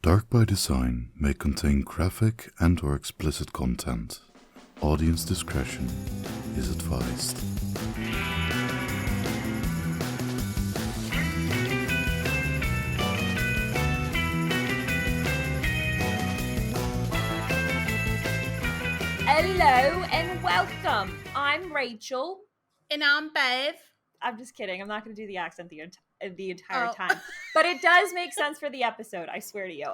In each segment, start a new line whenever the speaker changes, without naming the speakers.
Dark by Design may contain graphic and/or explicit content. Audience discretion is advised.
Hello and welcome. I'm Rachel.
And I'm Bev.
I'm just kidding. I'm not going to do the accent the entire time. But it does make sense for the episode, I swear to you.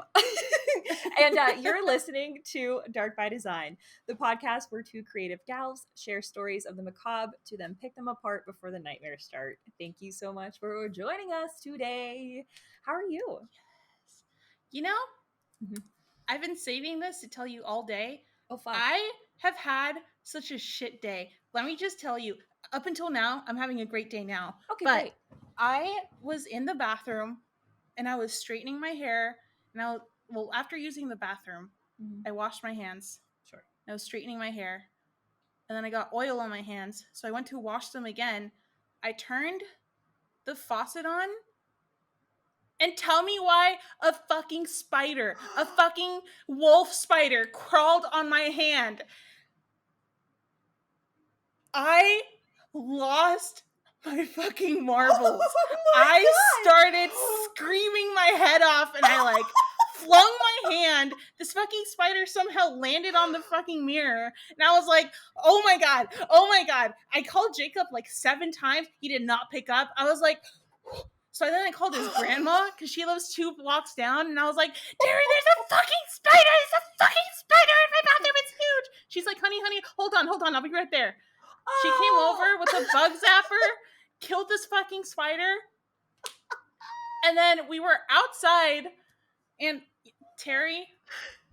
And you're listening to Dark by Design, the podcast where two creative gals share stories of the macabre to then pick them apart before the nightmares start. Thank you so much for joining us today. How are you?
Yes. You know, I've been saving this to tell you all day.
Oh, fuck.
I have had such a shit day. Let me just tell you, up until now, I'm having a great day now.
Okay,
but
great.
I was in the bathroom and I was straightening my hair. And after using the bathroom, I washed my hands.
Sure.
I was straightening my hair. And then I got oil on my hands. So I went to wash them again. I turned the faucet on. And tell me why a fucking spider, a fucking wolf spider crawled on my hand. I lost my fucking marbles. I started screaming my head off and I flung my hand. This fucking spider somehow landed on the fucking mirror. And I was like, oh my God. I called Jacob 7 times. He did not pick up. I was like, so then I called his grandma because she lives 2 blocks down. And I was like, Terry, there's a fucking spider. There's a fucking spider in my bathroom. It's huge. She's like, honey, hold on. I'll be right there. She came over with a bug zapper, killed this fucking spider. And then we were outside. And Terry,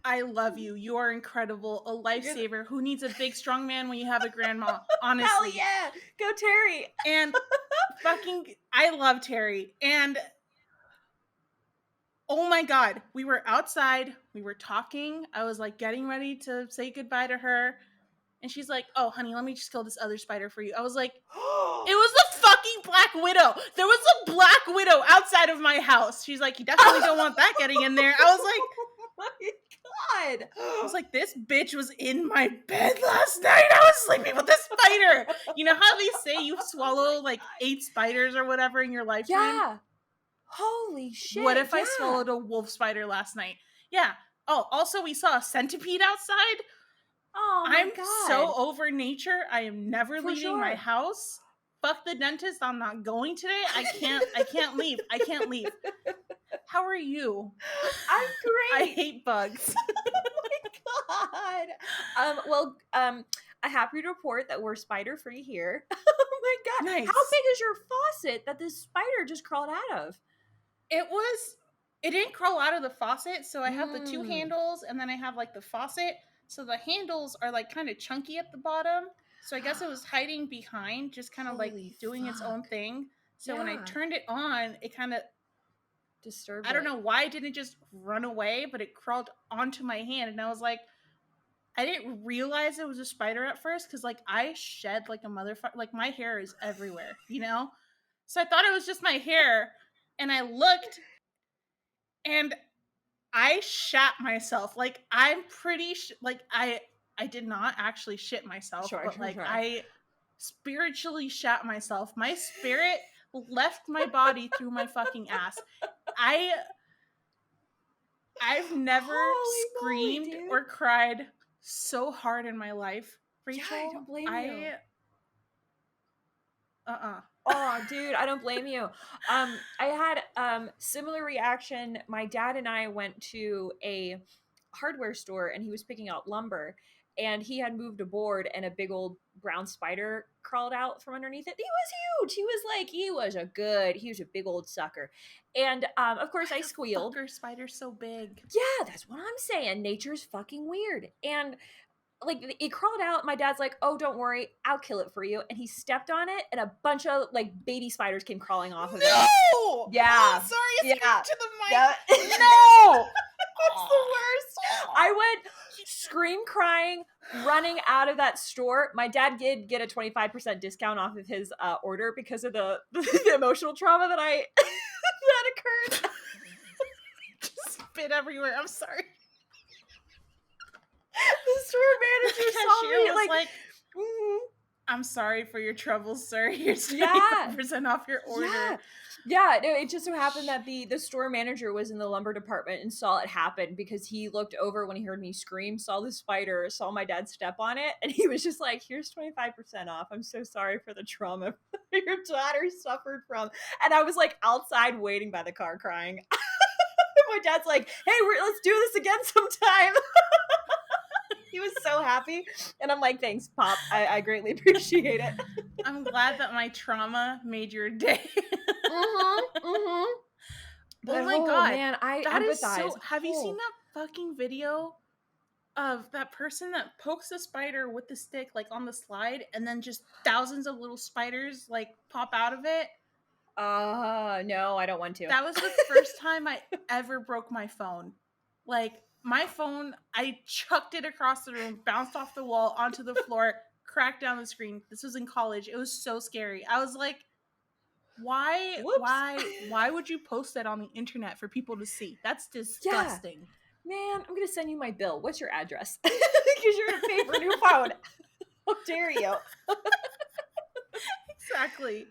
I love you. You are incredible. A lifesaver. Who needs a big, strong man when you have a grandma? Honestly.
Hell yeah. Go Terry.
And I love Terry. And oh my God, we were outside. We were talking. I was getting ready to say goodbye to her. And she's like, oh, honey, let me just kill this other spider for you. I was like, it was the fucking Black Widow. There was a Black Widow outside of my house. She's like, you definitely don't want that getting in there. I was like,
oh my God.
I was like, this bitch was in my bed last night. I was sleeping with this spider. You know how they say you swallow 8 spiders or whatever in your lifetime?
Yeah. Holy shit.
What if I swallowed a wolf spider last night? Yeah. Oh, also we saw a centipede outside.
Oh my
I'm
God.
so over nature. I am never leaving my house. Fuck the dentist. I'm not going today. I can't leave. How are you?
I'm great.
I hate bugs.
Oh my God. I'm happy to report that we're spider free here. Oh my God.
Nice.
How big is your faucet that this spider just crawled out of?
It didn't crawl out of the faucet. So I have the 2 handles and then I have the faucet. So the handles are kind of chunky at the bottom. So I guess it was hiding behind, just kind of doing its own thing. So when I turned it on, it kind of
disturbed.
I don't know why it didn't just run away, but it crawled onto my hand. And I was like, I didn't realize it was a spider at first because I shed like a motherfucker. My hair is everywhere, you know? So I thought it was just my hair. And I looked and I shat myself. I'm pretty I did not actually shit myself,
sure.
I spiritually shat myself. My spirit left my body through my fucking ass. I've never screamed or cried so hard in my life, Rachel.
Yeah, I don't blame you. Oh, dude, I don't blame you. I had similar reaction. My dad and I went to a hardware store and he was picking out lumber and he had moved a board and a big old brown spider crawled out from underneath it. He was huge. He was a big old sucker. And of course I squealed.
Spider's so big.
Yeah, that's what I'm saying. Nature's fucking weird. And it crawled out. My dad's like, oh, don't worry, I'll kill it for you. And he stepped on it and a bunch of baby spiders came crawling off of it.
No!
Yeah.
Oh, sorry, I screamed to the mic.
Yeah.
No!
That's the worst. I went scream crying, running out of that store. My dad did get a 25% discount off of his order because of the emotional trauma that occurred.
spit everywhere. I'm sorry.
The store manager saw
Cashier
me
was
like,
I'm sorry for your troubles, sir. Here's
Yeah.
25% off your order.
Yeah, no, it just so happened that the store manager was in the lumber department and saw it happen because he looked over when he heard me scream, saw the spider, saw my dad step on it, and he was just like, here's 25% off. I'm so sorry for the trauma your daughter suffered from. And I was like outside waiting by the car crying. My dad's like, hey, let's do this again sometime. He was so happy. And I'm like, thanks, Pop. I greatly appreciate it.
I'm glad that my trauma made your day.
But,
oh my god,
man, I
that
empathize.
is so. Have you seen that fucking video of that person that pokes a spider with the stick like on the slide, and then just thousands of little spiders like pop out of it?
No, I don't want to.
That was the first time I ever broke my phone. Like my phone, I chucked it across the room, bounced off the wall onto the floor, cracked down the screen. This was in college. It was so scary. I was like, why would you post that on the internet for people to see? That's disgusting.
Yeah. Man, I'm gonna send you my bill. What's your address? Because you're gonna pay for a new phone. How dare you?
Exactly.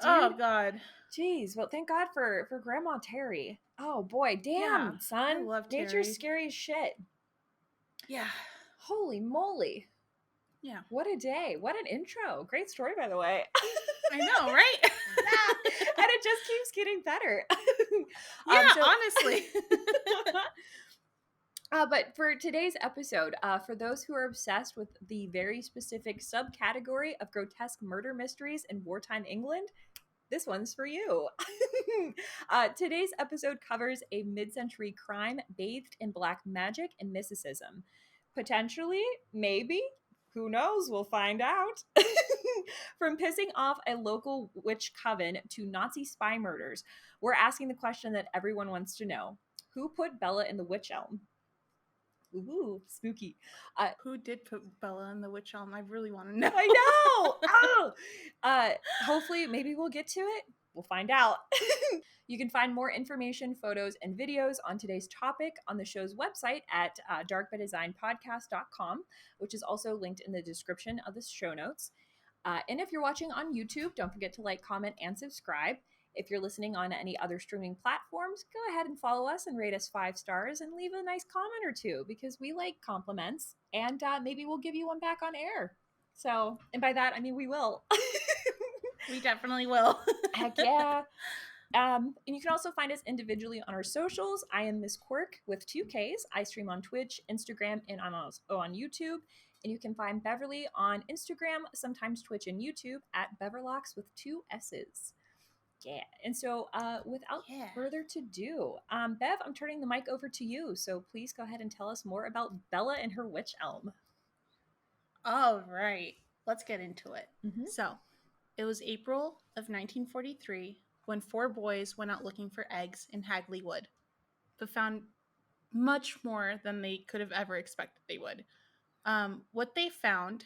Oh
god.
Jeez. Well, thank God for Grandma Terry. Oh boy, damn,
Yeah,
son.
I love Terry.
Nature's scary as shit.
Yeah.
Holy moly.
Yeah.
What a day. What an intro. Great story, by the way.
I know, right?
And it just keeps getting better.
Yeah, honestly.
But for today's episode, for those who are obsessed with the very specific subcategory of grotesque murder mysteries in wartime England, this one's for you. Today's episode covers a mid-century crime bathed in black magic and mysticism. Potentially, maybe, who knows, we'll find out. From pissing off a local witch coven to Nazi spy murders, we're asking the question that everyone wants to know. Who put Bella in the Wych Elm? Ooh, spooky.
Who did put Bella in the Wych Elm? I really want to know.
I know! Oh! Hopefully, maybe we'll get to it. We'll find out. You can find more information, photos, and videos on today's topic on the show's website at darkbydesignpodcast.com, which is also linked in the description of the show notes. And if you're watching on YouTube, don't forget to like, comment, and subscribe. If you're listening on any other streaming platforms, go ahead and follow us and rate us 5 stars and leave a nice comment or two because we like compliments, and maybe we'll give you one back on air. So, and by that, I mean we will.
We definitely will.
Heck yeah. And you can also find us individually on our socials. I am Miss Quirk with 2 Ks. I stream on Twitch, Instagram, and I'm also on YouTube. And you can find Beverly on Instagram, sometimes Twitch and YouTube at Beverlocks with 2 S's. Yeah. And so without further ado, Bev, I'm turning the mic over to you. So please go ahead and tell us more about Bella and her Wych Elm.
All right. Let's get into it.
Mm-hmm.
So it was April of 1943 when 4 boys went out looking for eggs in Hagley Wood, but found much more than they could have ever expected they would. What they found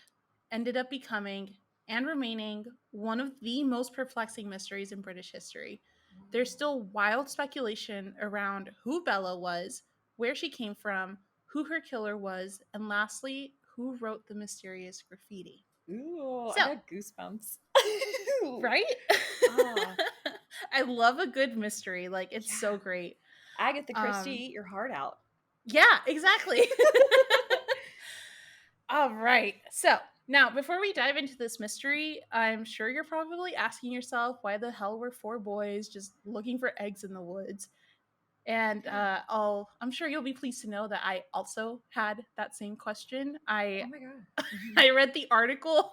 ended up becoming and remaining one of the most perplexing mysteries in British history. There's still wild speculation around who Bella was, where she came from, who her killer was, and lastly, who wrote the mysterious graffiti.
Ooh,
So,
I got goosebumps.
Right?
Oh.
I love a good mystery. Like, it's so great.
Agatha Christie, eat your heart out.
Yeah, exactly. All right. So, now, before we dive into this mystery, I'm sure you're probably asking yourself why the hell were 4 boys just looking for eggs in the woods? And I'm sure you'll be pleased to know that I also had that same question.
Oh my God.
I read the article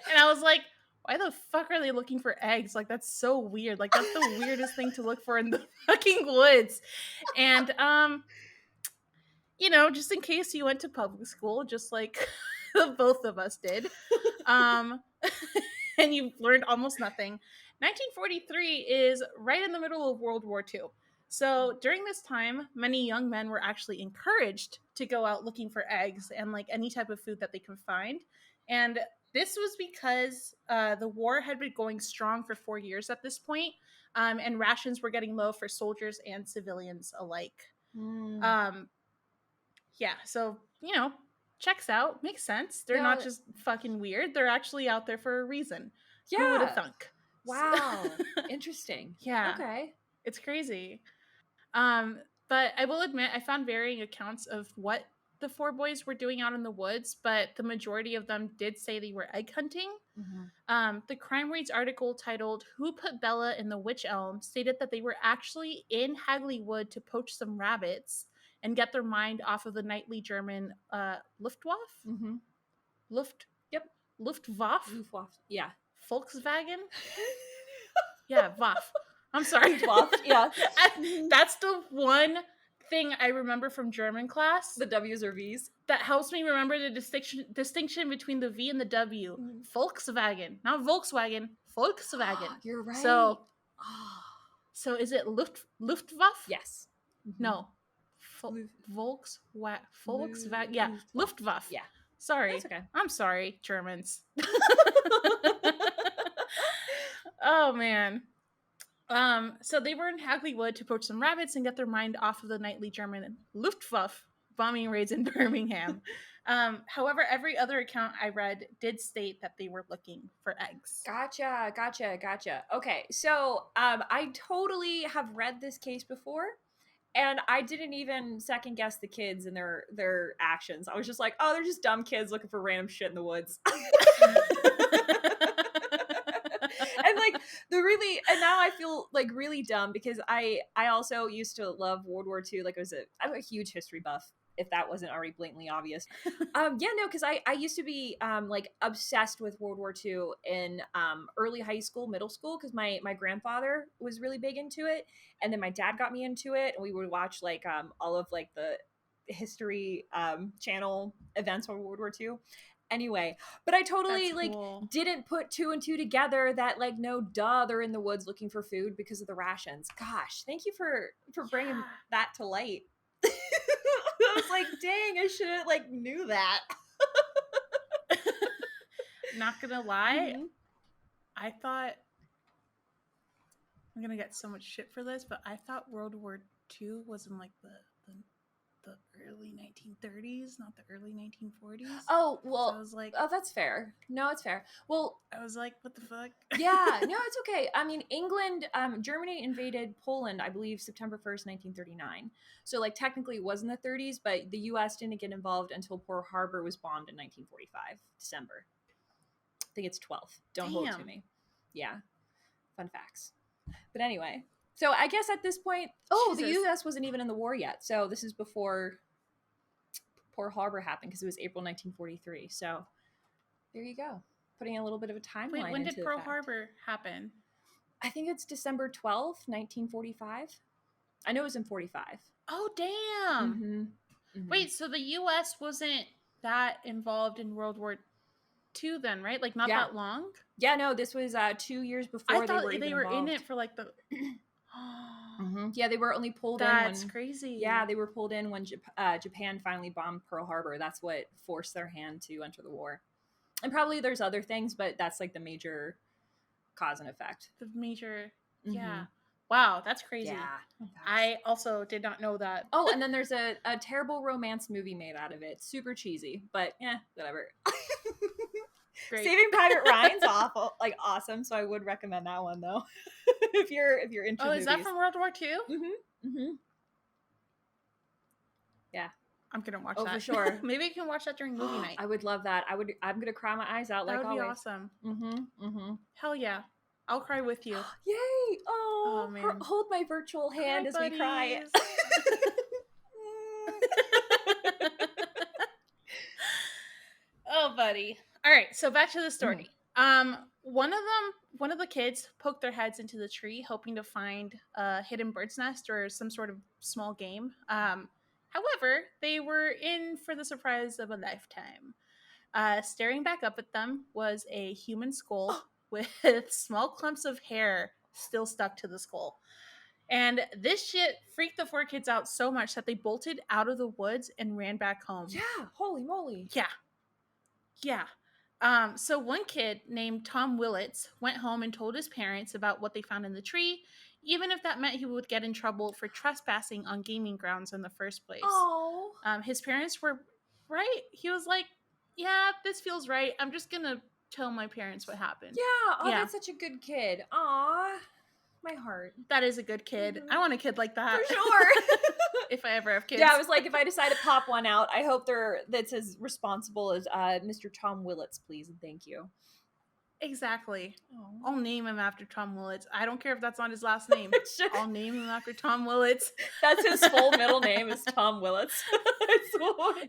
and I was like, why the fuck are they looking for eggs? Like, that's so weird. Like, that's the weirdest thing to look for in the fucking woods. And, you know, just in case you went to public school, just like the both of us did, and you've learned almost nothing. 1943 is right in the middle of World War II. So during this time, many young men were actually encouraged to go out looking for eggs and like any type of food that they could find. And this was because the war had been going strong for 4 years at this point, and rations were getting low for soldiers and civilians alike. Yeah, so, checks out, makes sense. They're not just fucking weird. They're actually out there for a reason.
Yeah.
Who would have thunk?
Wow. Interesting.
Yeah.
Okay.
It's crazy. But I will admit, I found varying accounts of what the four boys were doing out in the woods, but the majority of them did say they were egg hunting. The Crime Rates article titled "Who Put Bella in the Wych Elm" stated that they were actually in Hagley Wood to poach some rabbits and get their mind off of the nightly German Luftwaffe? Luftwaffe?
Luftwaffe. Yeah.
Volkswagen? Yeah, Waff. I'm sorry.
Luftwaffe, yeah.
That's the one thing I remember from German class.
The W's or V's.
That helps me remember the distinction between the V and the W. Volkswagen. Not Volkswagen. Volkswagen.
You're right.
So is it Luftwaffe?
Yes.
No. Volkswagen. Yeah. Luftwaffe.
Yeah.
Sorry.
That's okay.
I'm sorry, Germans. Oh, man. So they were in Hagley Wood to poach some rabbits and get their mind off of the nightly German Luftwaffe bombing raids in Birmingham. However, every other account I read did state that they were looking for eggs.
Gotcha. Okay, so I totally have read this case before, and I didn't even second guess the kids and their actions. I was just like, oh, they're just dumb kids looking for random shit in the woods. And now I feel like really dumb because I also used to love World War II. Like I'm a huge history buff, if that wasn't already blatantly obvious. Because I used to be like obsessed with World War II in early high school, middle school, because my grandfather was really big into it, and then my dad got me into it, and we would watch like all of like the history channel events on World War II. Anyway, but I totally didn't put two and two together that like no duh they're in the woods looking for food because of the rations. Gosh, thank you for bringing that to light. I was like, dang, I should have like knew that.
Not gonna lie, I thought I'm gonna get so much shit for this, but I thought World War II was in like the early 1930s, not the early 1940s.
Oh, well,
so I was like,
oh, that's fair. No, it's fair. Well,
I was like, what the fuck?
Yeah, no, it's okay. I mean, Germany invaded Poland, I believe, September 1st, 1939. So, like, technically it was in the 30s, but the U.S. didn't get involved until Pearl Harbor was bombed in 1945, December. I think it's 12th. Don't hold it to me. Yeah. Fun facts. But anyway. So I guess at this point, the U.S. wasn't even in the war yet. So this is before Pearl Harbor happened because it was April 1943. So there you go. Putting a little bit of a timeline.
Wait, when did Pearl Harbor happen?
I think it's December 12th, 1945. I know it was in 45.
Oh, damn. Wait, so the U.S. wasn't that involved in World War II then, right? Like not that long?
Yeah, no, this was 2 years before
I thought
they were
in it for like the...
Yeah, they were only pulled in.
That's crazy.
Yeah, they were pulled in when Japan finally bombed Pearl Harbor. That's what forced their hand to enter the war. And probably there's other things, but that's like the major cause and effect.
The major, yeah. Wow, that's crazy.
Yeah.
I also did not know that.
Oh, and then there's a terrible romance movie made out of it. Super cheesy, but whatever. Great. Saving Private Ryan's awesome, so I would recommend that one though. if you're into movies.
Is that from World War II?
Yeah,
I'm gonna watch that
for sure.
Maybe you can watch that during movie night.
I would love that. I'm gonna cry my eyes out.
That
like
would be
always.
Awesome. Hell yeah, I'll cry with you.
Yay! Oh man, hold my virtual hand as we cry.
Oh, buddy. All right, so back to the story. One of the kids poked their heads into the tree, hoping to find a hidden bird's nest or some sort of small game. However, they were in for the surprise of a lifetime. Staring back up at them was a human skull with small clumps of hair still stuck to the skull. And this shit freaked the four kids out so much that they bolted out of the woods and ran back home.
Yeah, holy moly.
Yeah. So one kid named Tom Willits went home and told his parents about what they found in the tree, even if that meant he would get in trouble for trespassing on gaming grounds in the first place.
Oh.
His parents were right. He was like, yeah, this feels right. I'm just going to tell my parents what happened.
Yeah. Oh,
Yeah.
that's such a good kid. Aw. My heart.
That is a good kid. I want a kid like that.
For sure.
If I ever have kids.
Yeah, I was like, if I decide to pop one out, I hope that's as responsible as Mr. Tom Willits, please, and thank you.
Exactly.
Oh.
I'll name him after Tom Willits. I don't care if that's not his last name. I'll name him after Tom Willits.
That's his full middle name is Tom Willits.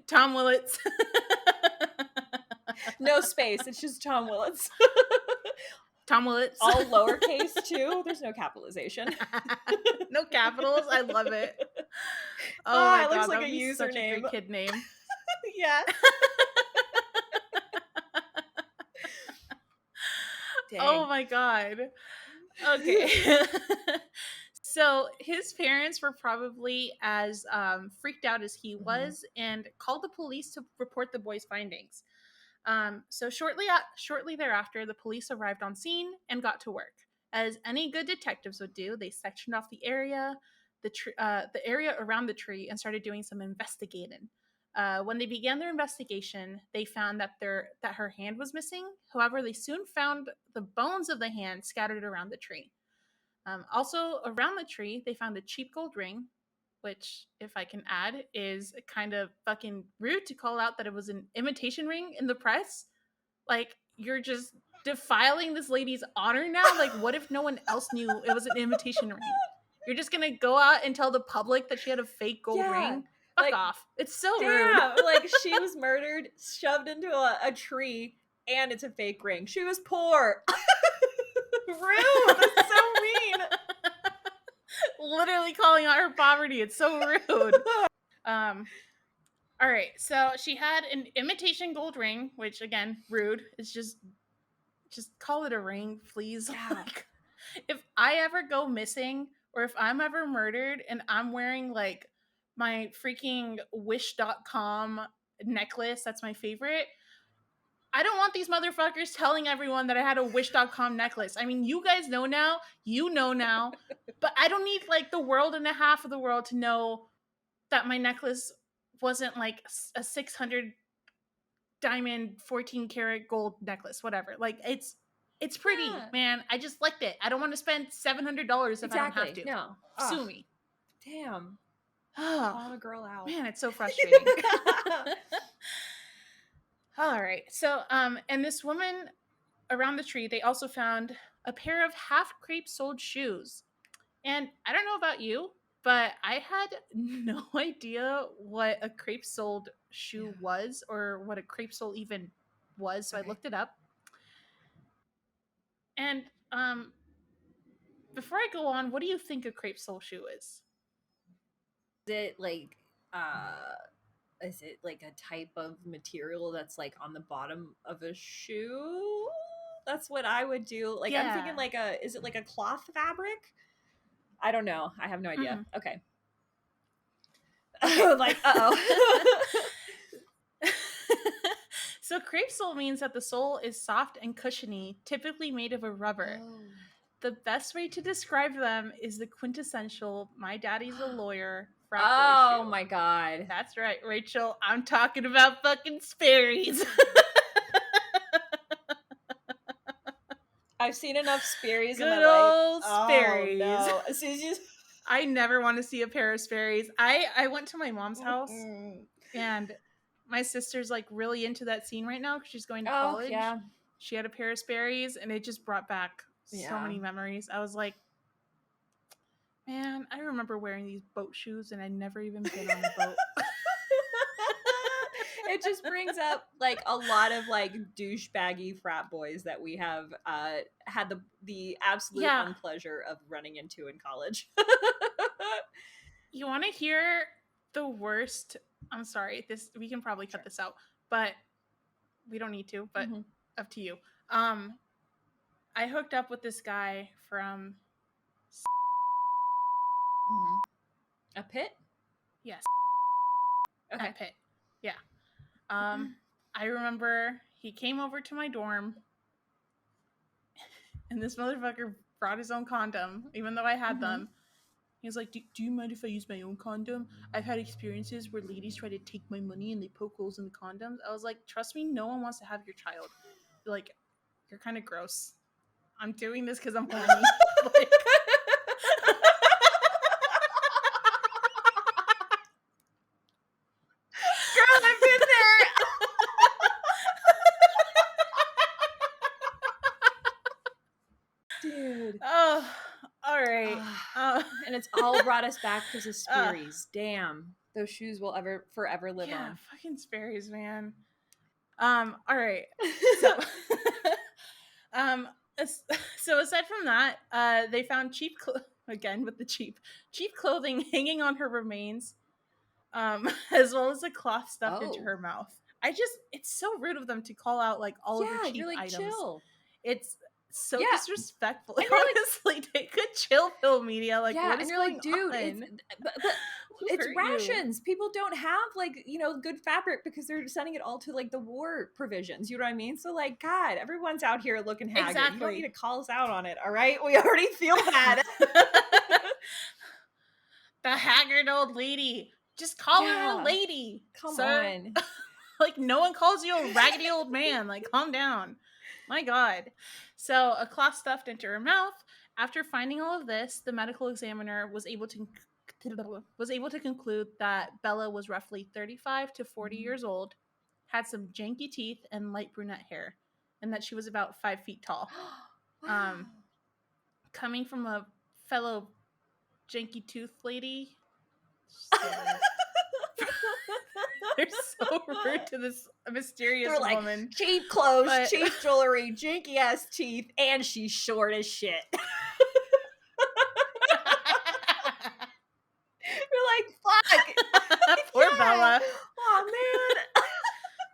Tom Willits.
No space. It's just Tom Willits.
Tom Willits.
All lowercase too. There's no capitalization.
No capitals. I love it. Oh my
it
God,
looks like
that
a
would be
username.
Such a great kid name.
Yeah. Dang.
Oh my God. Okay. So his parents were probably as freaked out as he was and called the police to report the boy's findings. So shortly thereafter, the police arrived on scene and got to work. As any good detectives would do, they sectioned off the area around the tree and started doing some investigating. When they began their investigation, they found that her hand was missing. However, they soon found the bones of the hand scattered around the tree. Also, around the tree, they found a cheap gold ring, which, if I can add, is kind of fucking rude to call out that it was an imitation ring in the press. Like, you're just defiling this lady's honor now? Like, what if no one else knew it was an imitation ring? You're just gonna go out and tell the public that she had a fake gold ring? Fuck off. It's so rude.
Like, she was murdered, shoved into a tree, and it's a fake ring. She was poor. Rude. That's so mean.
Literally calling out her poverty. It's so rude. All right. So she had an imitation gold ring, which again, rude. It's just call it a ring, please.
Yeah.
Like, if I ever go missing or if I'm ever murdered and I'm wearing like my freaking wish.com necklace, that's my favorite. I don't want these motherfuckers telling everyone that I had a wish.com necklace. I mean, you guys know now, but I don't need like the world and a half of the world to know that my necklace wasn't like a 600 diamond 14 karat gold necklace, whatever. Like it's pretty, man. I just liked it. I don't want to spend $700 if I don't have to.
No.
Sue me.
Damn.
Oh,
a girl out.
Man, it's so frustrating. All right. So, and this woman around the tree, they also found a pair of half crepe soled shoes. And I don't know about you, but I had no idea what a crepe soled shoe was or what a crepe sole even was. So I looked it up. And before I go on, what do you think a crepe sole shoe is?
Is it like a type of material that's like on the bottom of a shoe? That's what I would do. Like, I'm thinking like is it like a cloth fabric? I don't know. I have no idea. Mm-hmm. Okay. Like, uh-oh.
So crepe sole means that the sole is soft and cushiony, typically made of a rubber. Oh. The best way to describe them is the quintessential "my daddy's a lawyer" frat boy shoe.
My God.
That's right, Rachel. I'm talking about fucking Sperry's.
I've seen enough Sperry's
in
my
life. Good old Sperry's.
Oh, no.
I never want to see a pair of Sperry's. I went to my mom's house and my sister's like really into that scene right now because she's going to college. Yeah. She had a pair of Sperry's and it just brought back so many memories. I was like, man, I remember wearing these boat shoes and I'd never even been on a boat.
It just brings up like a lot of like douchebaggy frat boys that we have had the absolute unpleasure of running into in college.
You want to hear the worst? I'm sorry, we can probably cut this out, but we don't need to, but up to you. I hooked up with this guy from
a pit?
Yes.
Okay.
A pit. Yeah. I remember he came over to my dorm and this motherfucker brought his own condom, even though I had them. He was like, do you mind if I use my own condom? I've had experiences where ladies try to take my money and they poke holes in the condoms. I was like, trust me, no one wants to have your child. Like, you're kind of gross. I'm doing this because I'm horny. Like,
Girl, I've been there. Dude.
oh, all right.
And it's all brought us back to the Sperry's. Damn. Those shoes will forever live
yeah,
on.
fucking Sperry's, man. All right. So, so aside from that, they found cheap clothing hanging on her remains, as well as a cloth stuffed into her mouth. It's so rude of them to call out like all of her cheap
you're like,
items.
Chill.
It's so disrespectful.
And
honestly, take a chill pill, media. Like, what is
and you're
going
like, dude,
on?
it's rations. People don't have like, good fabric because they're sending it all to like the war provisions. You know what I mean? So like, God, everyone's out here looking haggard.
Exactly.
You don't need to call us out on it. All right. We already feel bad.
The haggard old lady. Just call her a lady.
Come on.
Like, no one calls you a raggedy old man. Like, calm down. My God. So a cloth stuffed into her mouth. After finding all of this, the medical examiner was able to conclude that Bella was roughly 35 to 40 years old, had some janky teeth and light brunette hair, and that she was about 5 feet tall.
Wow.
Coming from a fellow janky tooth lady. They're so rude to this mysterious woman.
Cheap clothes, cheap jewelry, janky ass teeth, and she's short as shit. You're like, fuck.
Poor Bella.
Oh man.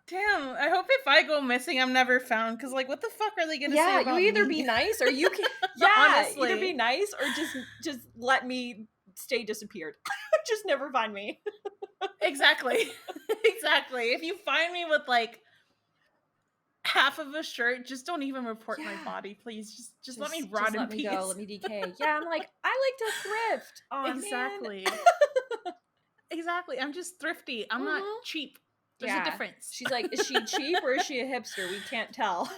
Damn, I hope if I go missing, I'm never found. Because, like, what the fuck are they going to say about
you either
me?
Be nice or you can...
Honestly.
Either be nice or just let me stay disappeared. Just never find me.
Exactly. Exactly. If you find me with, like, half of a shirt, just don't even report my body, please. Just let me rot in peace.
Let me decay. Yeah, I'm like, I like to thrift. Oh,
exactly. Exactly. I'm just thrifty. I'm not cheap. There's a difference.
She's like, is she cheap or is she a hipster? We can't tell.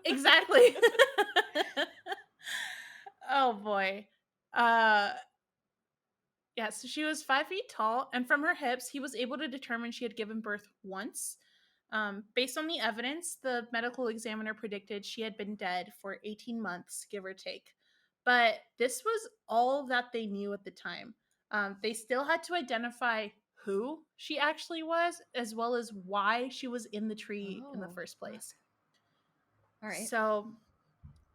Exactly. Oh boy. Yeah, so she was 5 feet tall, and from her hips, he was able to determine she had given birth once. Based on the evidence, the medical examiner predicted she had been dead for 18 months, give or take. But this was all that they knew at the time. They still had to identify who she actually was, as well as why she was in the tree in the first place.
All right.
So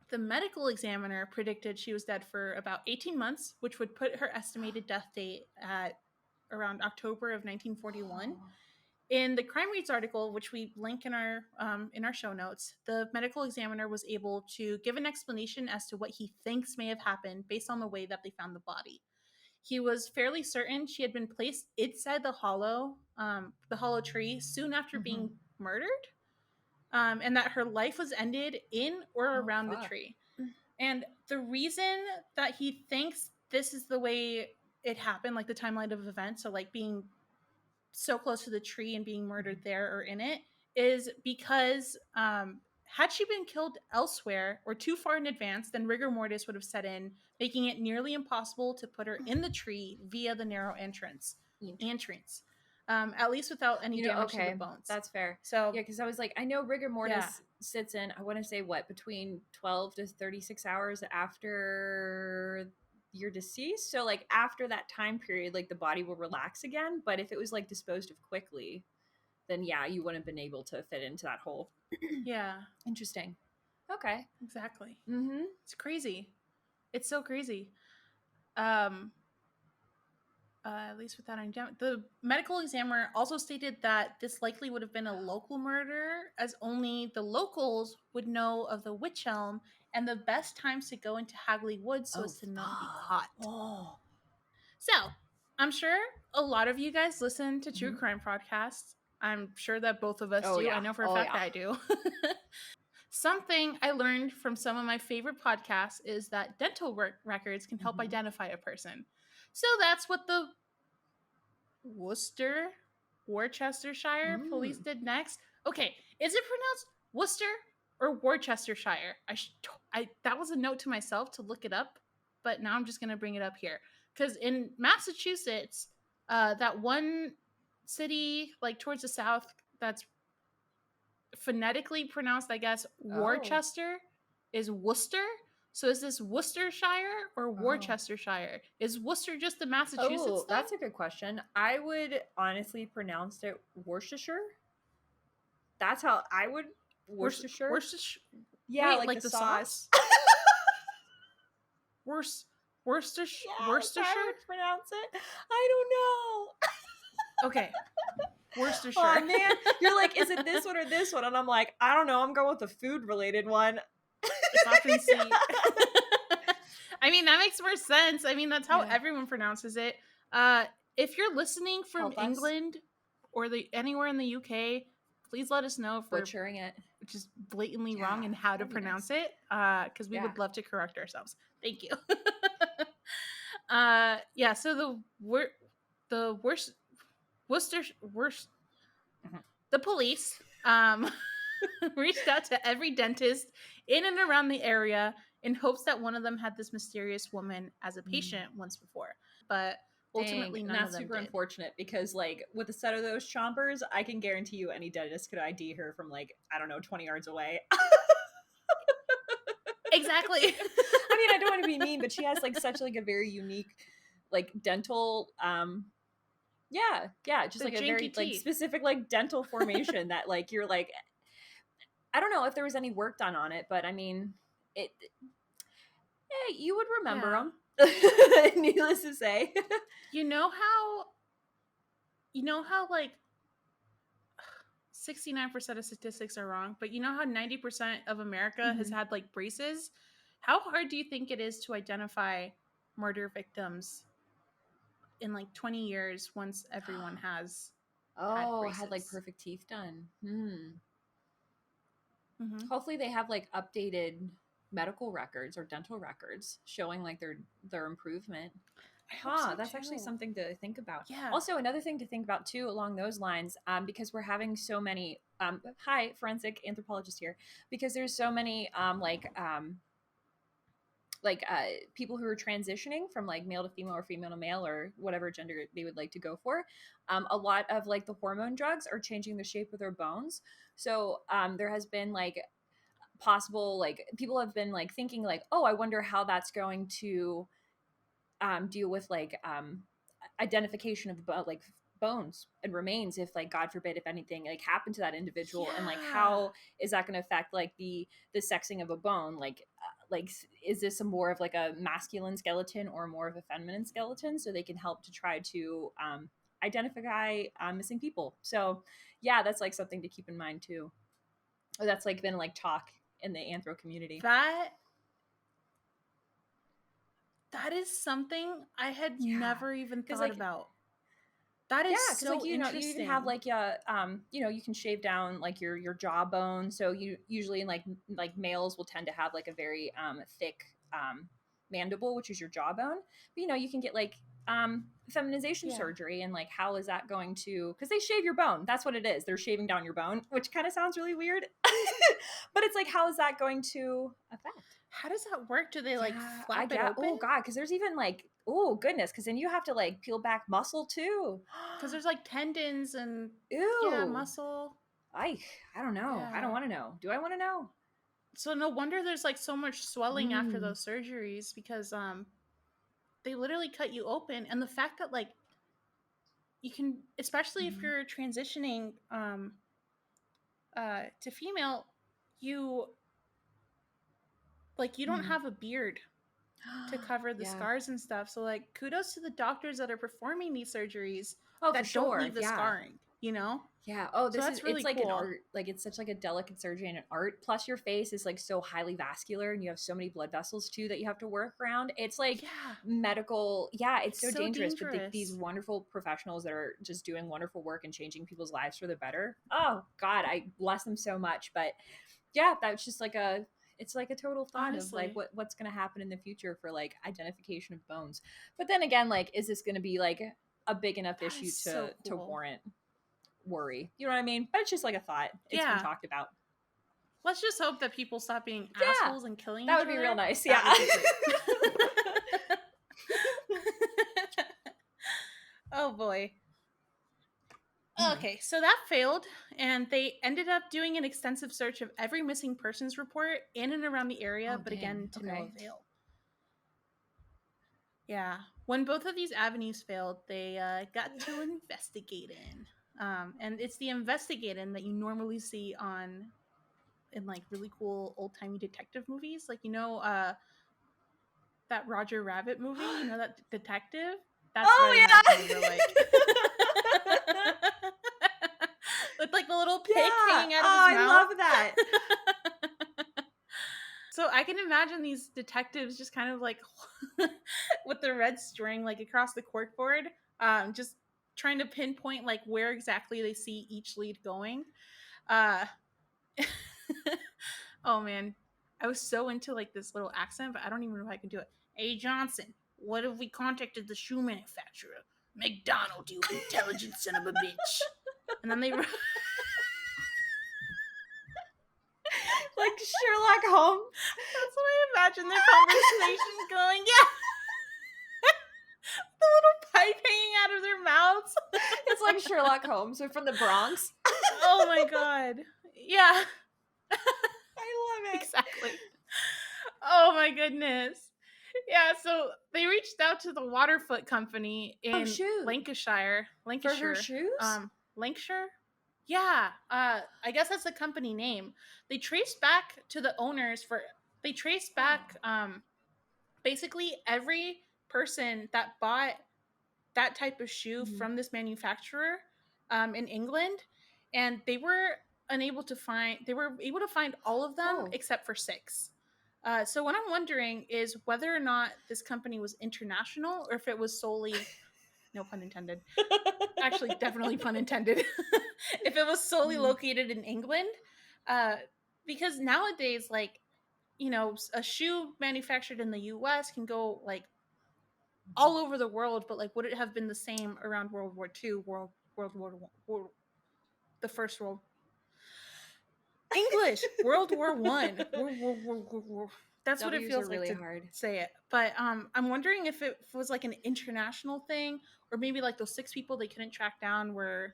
the medical examiner predicted she was dead for about 18 months, which would put her estimated death date at around October of 1941. In the Crime Reads article, which we link in our show notes, the medical examiner was able to give an explanation as to what he thinks may have happened based on the way that they found the body. He was fairly certain she had been placed inside the hollow tree soon after being murdered, and that her life was ended in or around the tree. And the reason that he thinks this is the way it happened, like the timeline of events, so like being so close to the tree and being murdered there or in it, is because had she been killed elsewhere or too far in advance, then rigor mortis would have set in, making it nearly impossible to put her in the tree via the narrow entrance. At least without any damage to the bones.
That's fair.
So
yeah, because I was like, I know rigor mortis sits in, I want to say between 12 to 36 hours after you're deceased. So like after that time period, like the body will relax again. But if it was like disposed of quickly, then you wouldn't have been able to fit into that hole.
Yeah.
Interesting. Okay.
Exactly.
Mm-hmm.
It's crazy. It's so crazy. At least without any damage. The medical examiner also stated that this likely would have been a local murder, as only the locals would know of the Wych Elm and the best times to go into Hagley Woods so as to not be caught. So, I'm sure a lot of you guys listen to true crime podcasts. I'm sure that both of us do.
Yeah.
I know for a fact I do. Something I learned from some of my favorite podcasts is that dental records can help identify a person. So that's what the Worcestershire police did next. Okay, is it pronounced Worcester or Worcestershire? That was a note to myself to look it up, but now I'm just gonna bring it up here because in Massachusetts, that one city like towards the south that's phonetically pronounced, I guess, Worcester is Worcester. So is this Worcestershire or Worcestershire? Is Worcester just the Massachusetts thing?
That's a good question. I would honestly pronounce it Worcestershire. That's how I would. Worcestershire.
Worcestershire.
Yeah,
wait,
like the sauce.
Worcestershire.
Yeah, Worcestershire. I would pronounce it. I don't know.
Okay. Worcestershire.
Oh man, you're like, is it this one or this one? And I'm like, I don't know. I'm going with the food-related one.
It's often C. I mean, that makes more sense. I mean, that's how everyone pronounces it. If you're listening from England or anywhere in the UK, please let us know if we're
butchering it,
which is blatantly wrong, and how to pronounce it. Because we would love to correct ourselves. Thank you. So the police reached out to every dentist in and around the area in hopes that one of them had this mysterious woman as a patient once before, but ultimately none of them
super
did.
Unfortunate because like with a set of those chompers, I can guarantee you any dentist could ID her from like, I don't know, 20 yards away.
Exactly.
I mean, I don't want to be mean, but she has like such like a very unique like dental just like a very teeth. Like specific like dental formation that like you're like, I don't know if there was any work done on it, but I mean you would remember them. Needless to say.
You know how like 69% of statistics are wrong, but you know how 90% of America has had like braces? How hard do you think it is to identify murder victims in like 20 years once everyone has
had like perfect teeth done? Hopefully they have like updated medical records or dental records showing like their improvement. That's actually something to think about.
Yeah.
Also, another thing to think about too along those lines, because we're having so many hi, forensic anthropologist here, because there's so many people who are transitioning from like male to female or female to male or whatever gender they would like to go for. A lot of like the hormone drugs are changing the shape of their bones. So there has been like possible like people have been like thinking like, oh, I wonder how that's going to deal with like identification of like bones and remains if like God forbid if anything like happened to that individual, and like how is that going to affect like the sexing of a bone, like is this a more of like a masculine skeleton or more of a feminine skeleton, so they can help to try to identify missing people. So yeah, that's like something to keep in mind too. That's like been like talk in the anthro community.
That is something I had never even thought about. That is so
like,
interesting.
You even have like you can shave down like your jawbone. So you usually like males will tend to have like a very thick mandible, which is your jawbone. But you can get like feminization surgery, and like how is that going to, because they shave your bone, that's what it is, they're shaving down your bone, which kind of sounds really weird. But it's like, how is that going to affect?
How does that work? Do they like flap it open?
Oh god, because there's even like, oh goodness, because then you have to like peel back muscle too,
because there's like tendons and muscle.
I don't know. I don't want to know. Do I want to know?
So no wonder there's like so much swelling after those surgeries, because they literally cut you open. And the fact that like you can, especially if you're transitioning to female, you don't have a beard to cover the scars and stuff. So like kudos to the doctors that are performing these surgeries that don't leave the scarring. you know?
Yeah. Oh,
So that's really
it's like
cool.
an art. Like it's such like a delicate surgery and an art. Plus your face is like so highly vascular and you have so many blood vessels too that you have to work around. It's like medical. Yeah, it's so dangerous. But these wonderful professionals that are just doing wonderful work and changing people's lives for the better. Oh God, I bless them so much. But yeah, that's just like it's like a total thought
Honestly.
of like what's going to happen in the future for like identification of bones. But then again, like, is this going to be like a big enough issue to warrant worry? You know what I mean? But it's just like a thought. It's been talked about.
Let's just hope that people stop being assholes and killing each other.
That would be real nice. Yeah.
Oh boy. Okay, so that failed, and they ended up doing an extensive search of every missing persons report in and around the area, but again, to no avail. Yeah. When both of these avenues failed, they got to investigating. And it's the investigating that you normally see in like really cool old-timey detective movies. Like, you know, that Roger Rabbit movie, you know, that detective? That's what I imagine they were like. With like the little pick hanging out of his mouth.
I love that.
So I can imagine these detectives just kind of like with the red string like across the corkboard, just trying to pinpoint like where exactly they see each lead going. Oh man, I was so into like this little accent, but I don't even know if I can do it. Hey Johnson, what if we contacted the shoe manufacturer? McDonald, you intelligent son of a bitch. And then they like
Sherlock Holmes.
That's what I imagine their conversation going. Yeah. The little pipe hanging out of their mouths.
It's like Sherlock Holmes. They're from the Bronx.
Oh my God. Yeah.
I love it.
Exactly. Oh my goodness. Yeah, so they reached out to the Waterfoot Company in Lancashire.
For her shoes?
Lancashire? Yeah. I guess that's the company name. They traced back to the owners basically every person that bought that type of shoe from this manufacturer in England, and they were able to find all of them except for 6. So what I'm wondering is whether or not this company was international or if it was solely, no pun intended, actually definitely pun intended, if it was solely located in England, because nowadays, like, you know, a shoe manufactured in the US can go like all over the world, but like would it have been the same around World War II, World War the First World English, World War I. That's what it feels like to say it. But I'm wondering if it was like an international thing, or maybe like those 6 people they couldn't track down were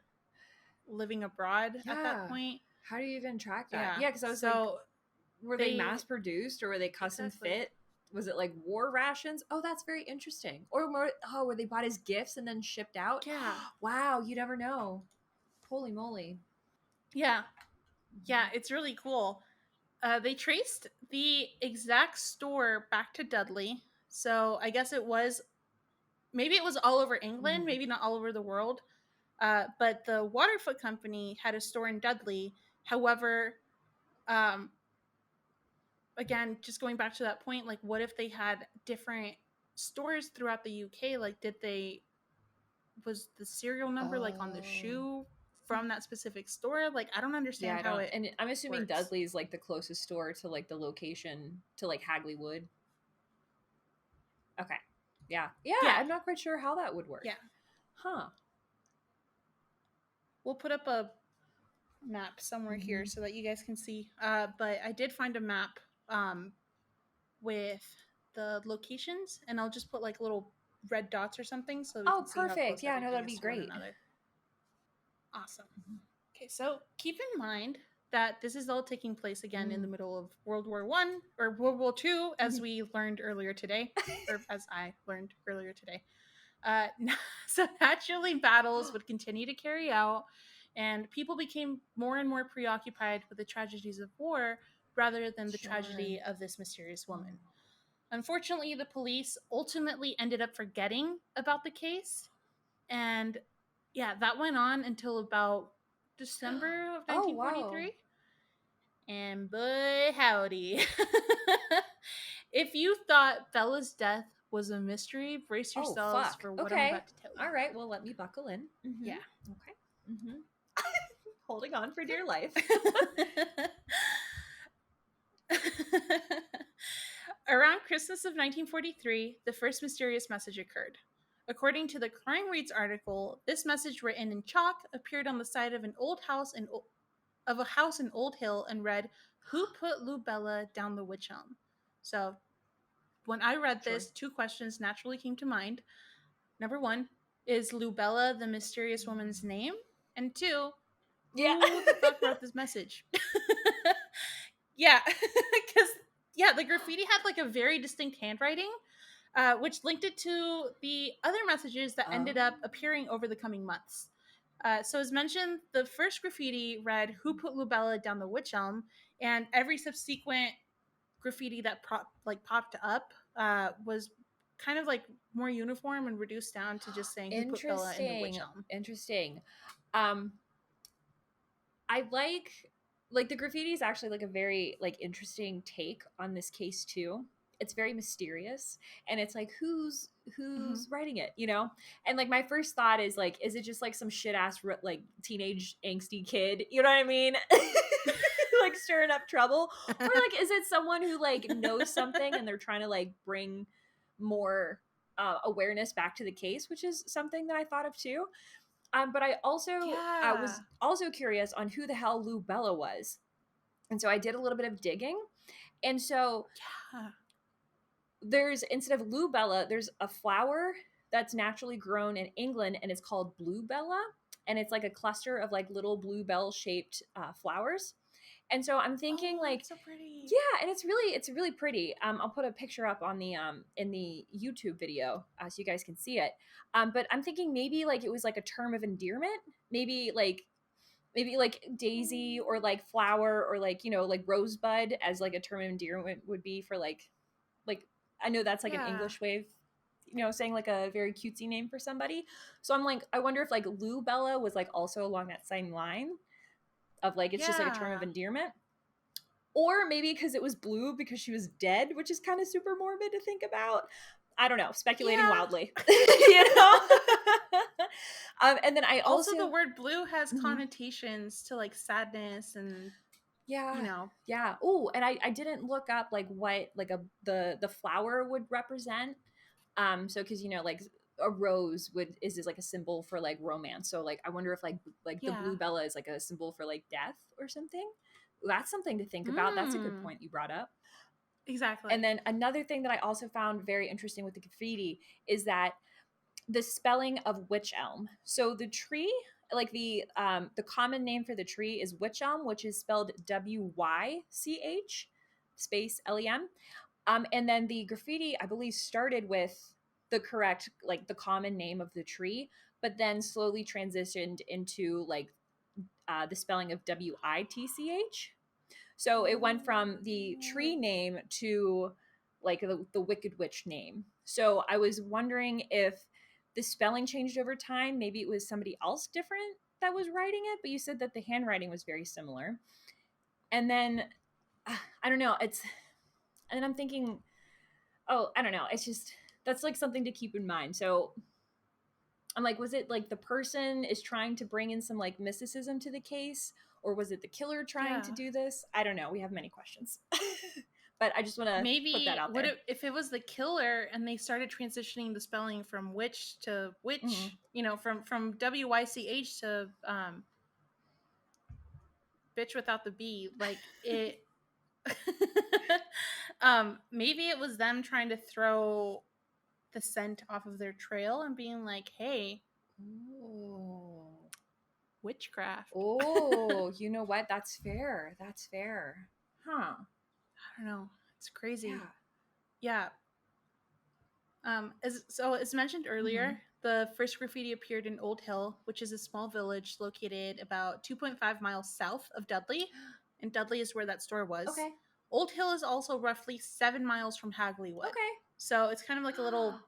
living abroad at that point.
How do you even track that? Yeah, because I was like, were they mass produced or were they custom fit? Was it like war rations? Oh, that's very interesting. Or more, were they bought as gifts and then shipped out?
Yeah.
Wow, you never know. Holy moly.
Yeah. Yeah, it's really cool. They traced the exact store back to Dudley. So I guess maybe it was all over England, maybe not all over the world. But the Waterfoot Company had a store in Dudley. However, again, just going back to that point, like what if they had different stores throughout the UK? Like was the serial number like on the shoe from that specific store? Like I don't understand how it
and I'm assuming
works.
Dudley is like the closest store to like the location to like Hagley Wood. Okay. Yeah. I'm not quite sure how that would work.
Yeah.
Huh.
We'll put up a map somewhere here so that you guys can see. But I did find a map with the locations, and I'll just put like little red dots or something so we can see
perfect.
how close
Yeah, no, that'd be
is to one
great.
another. Awesome. Okay, so keep in mind that this is all taking place again in the middle of World War I or World War II, as we learned earlier today, or as I learned earlier today. So naturally, battles would continue to carry out, and people became more and more preoccupied with the tragedies of war rather than the tragedy of this mysterious woman. Unfortunately, the police ultimately ended up forgetting about the case, and Yeah, that went on until about December of
Oh,
1943.
wow.
And boy, howdy. If you thought Bella's death was a mystery, brace
Oh,
yourselves
fuck.
for what I'm
Okay.
about to tell you.
All right. Well, let me buckle in.
Yeah.
Okay. Holding on for dear life.
Around Christmas of 1943, the first mysterious message occurred. According to the Crime Reads article, this message, written in chalk, appeared on the side of a house in Old Hill and read, "Who put Lubella down the Wych Elm?" So, when I read
Sure.
this, two questions naturally came to mind. Number one, is Lubella the mysterious woman's name? And two,
Yeah.
who the fuck wrote this message? Yeah, because the graffiti had like a very distinct handwriting, which linked it to the other messages that ended up appearing over the coming months. So as mentioned, the first graffiti read, "Who put Lubella down the Wych Elm?" And every subsequent graffiti that popped up was kind of like more uniform and reduced down to just saying, "Who put Bella in the Wych Elm?"
Interesting. I like the graffiti is actually like a very like interesting take on this case too. It's very mysterious, and it's like who's writing it, you know? And like my first thought is like, is it just like some shit ass like teenage angsty kid? You know what I mean? Like stirring up trouble, or like is it someone who like knows something and they're trying to like bring more awareness back to the case, which is something that I thought of too. But I also was also curious on who the hell Lou Bella was. And so I did a little bit of digging. And so there's, instead of Lou Bella, there's a flower that's naturally grown in England, and it's called Blue Bella. And it's like a cluster of like little bluebell shaped flowers. And so I'm thinking like,
so pretty.
yeah, and it's really pretty. I'll put a picture up on the in the YouTube video so you guys can see it. But I'm thinking maybe like it was like a term of endearment, maybe like daisy or like flower or like, you know, like rosebud as like a term of endearment would be for like I know that's like an English way of, you know, saying like a very cutesy name for somebody. So I'm like, I wonder if like Lou Bella was like also along that same line of like it's just like a term of endearment. Or maybe because it was blue because she was dead, which is kind of super morbid to think about. I don't know, speculating wildly. You know? And then I also
the word blue has connotations to like sadness and you know.
Yeah. Oh, and I didn't look up like what like the flower would represent. So because, you know, like a rose is like a symbol for like romance. So like I wonder if like the blue Bella is like a symbol for like death or something. That's something to think about. That's a good point you brought up.
Exactly.
And then another thing that I also found very interesting with the graffiti is that the spelling of wych elm. So the tree, like the common name for the tree is wych elm, which is spelled W-Y-C-H space L-E-M. And then the graffiti, I believe, started with the correct, like the common name of the tree, but then slowly transitioned into like the spelling of W-I-T-C-H. So it went from the tree name to like the Wicked Witch name. So I was wondering if the spelling changed over time. Maybe it was somebody else different that was writing it, but you said that the handwriting was very similar. And then I don't know. And I'm thinking, oh, I don't know. It's just, that's like something to keep in mind. So I'm like, was it like the person is trying to bring in some like mysticism to the case, or was it the killer trying to do this? I don't know. We have many questions. But I just want to put that out there.
If it was the killer and they started transitioning the spelling from witch to witch, you know, from W-Y-C-H to bitch without the B, like it maybe it was them trying to throw the scent off of their trail and being like, hey, witchcraft.
Oh, you know what? That's fair. Huh.
I don't know. It's crazy. Yeah. As mentioned earlier, the first graffiti appeared in Old Hill, which is a small village located about 2.5 miles south of Dudley. And Dudley is where that store was.
Okay.
Old Hill is also roughly 7 miles from Hagley Wood.
Okay.
So it's kind of like a little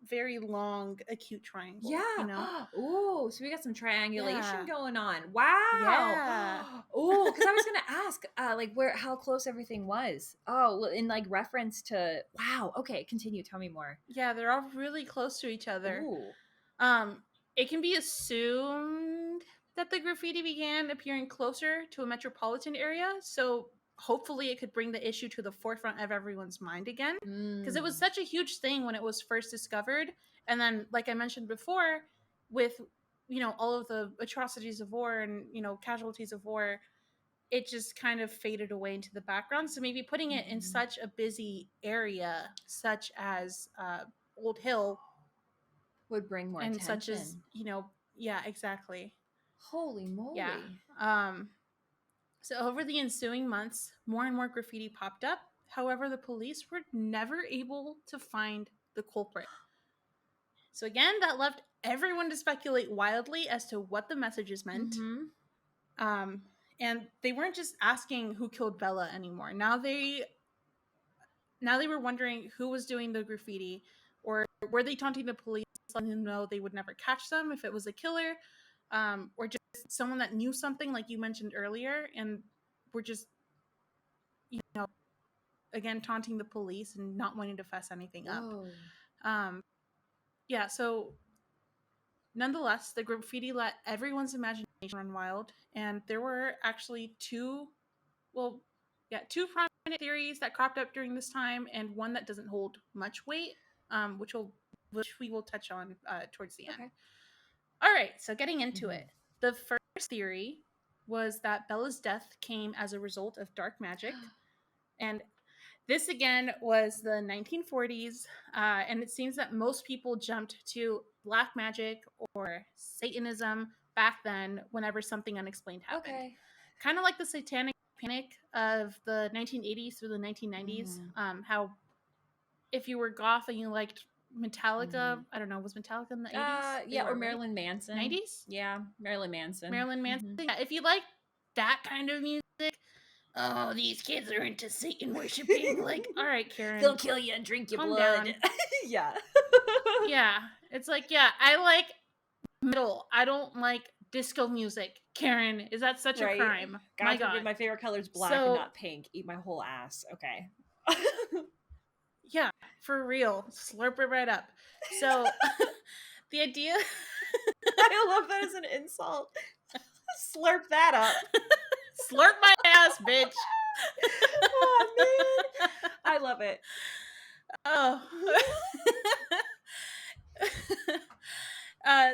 very long acute triangle.
Yeah.
You know?
Ooh, so we got some triangulation
Yeah.
going on. Wow.
Yeah.
Oh, because I was gonna ask, like, how close everything was. Oh, well, in like reference to. Wow. Okay, continue. Tell me more.
Yeah, they're all really close to each other.
Ooh.
It can be assumed that the graffiti began appearing closer to a metropolitan area, so hopefully it could bring the issue to the forefront of everyone's mind again. Because it was such a huge thing when it was first discovered, and then, like I mentioned before, with all of the atrocities of war and casualties of war, it just kind of faded away into the background. So maybe putting it in such a busy area, such as Old Hill,
would bring more
and
attention.
such as yeah, exactly.
Holy moly.
Yeah. So over the ensuing months, more and more graffiti popped up. However, the police were never able to find the culprit. So again, that left everyone to speculate wildly as to what the messages meant. And they weren't just asking who killed Bella anymore. Now they were wondering who was doing the graffiti, or were they taunting the police, letting them know they would never catch them if it was a killer, or just someone that knew something, like you mentioned earlier, and were just, again, taunting the police and not wanting to fess anything up. Yeah, so nonetheless, the graffiti let everyone's imagination run wild, and there were actually two prominent theories that cropped up during this time, and one that doesn't hold much weight, which we will touch on towards the end.
Okay.
All right, so getting into it. The first theory was that Bella's death came as a result of dark magic, and this again was the 1940s, and it seems that most people jumped to black magic or Satanism back then whenever something unexplained happened. Okay. Kind of like the satanic panic of the 1980s through the 1990s. How if you were goth and you liked Metallica, I don't know, was Metallica in the 80s?
Yeah, or Marilyn Manson.
90s?
Yeah, Marilyn Manson.
Yeah, if you like that kind of music, oh, these kids are into Satan worshiping. Like, all right, Karen.
They'll kill you and drink your blood.
Down.
Yeah.
Yeah. It's like, yeah, I like metal. I don't like disco music. Karen, is that such a crime? My God.
My favorite color is black and not pink. Eat my whole ass. Okay.
Yeah, for real. Slurp it right up. So, the idea...
I love that as an insult. Slurp that up.
Slurp my ass, bitch.
Oh, man. I love it.
Oh.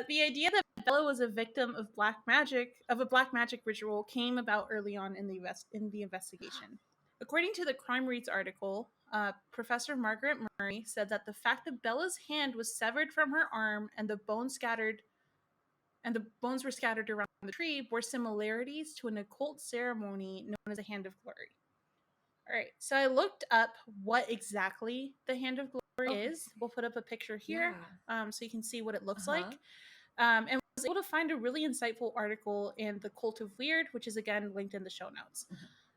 The idea that Bella was a victim of a black magic ritual came about early on in the investigation. According to the Crime Reads article, Professor Margaret Murray said that the fact that Bella's hand was severed from her arm and the bones were scattered around the tree bore similarities to an occult ceremony known as the Hand of Glory. All right, so I looked up what exactly the Hand of Glory is. We'll put up a picture here so you can see what it looks like. And was able to find a really insightful article in The Cult of Weird, which is again linked in the show notes.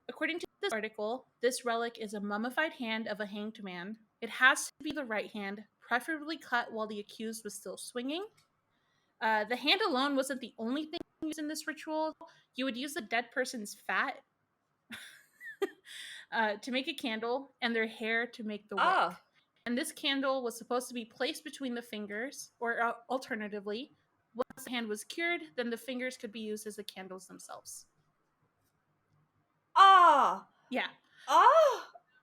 According to this article, this relic is a mummified hand of a hanged man. It has to be the right hand, preferably cut while the accused was still swinging. The hand alone wasn't the only thing used in this ritual. You would use the dead person's fat to make a candle and their hair to make the wick. And this candle was supposed to be placed between the fingers, or alternatively, once the hand was cured, then the fingers could be used as the candles themselves. Yeah.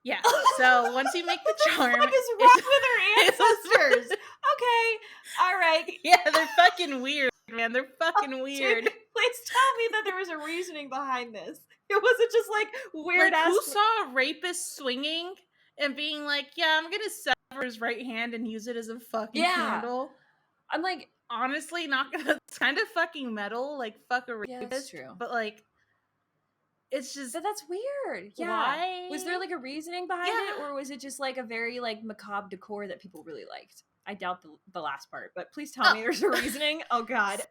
Yeah. So once you make the charm,
what is wrong with our ancestors? Okay. All right.
Yeah, they're fucking weird, man. They're fucking weird.
Dude, please tell me that there was a reasoning behind this. It wasn't just like weird ass.
Who saw a rapist swinging and being like, "Yeah, I'm gonna sever his right hand and use it as a fucking candle"? I'm like, honestly, not gonna. It's kind of fucking metal. Like, fuck a rapist.
Yeah, that's true.
But like, it's just.
But that's weird. Yeah.
Why?
Was there like a reasoning behind it, or was it just like a very like macabre decor that people really liked? I doubt the last part, but please tell me there's a reasoning. Oh God.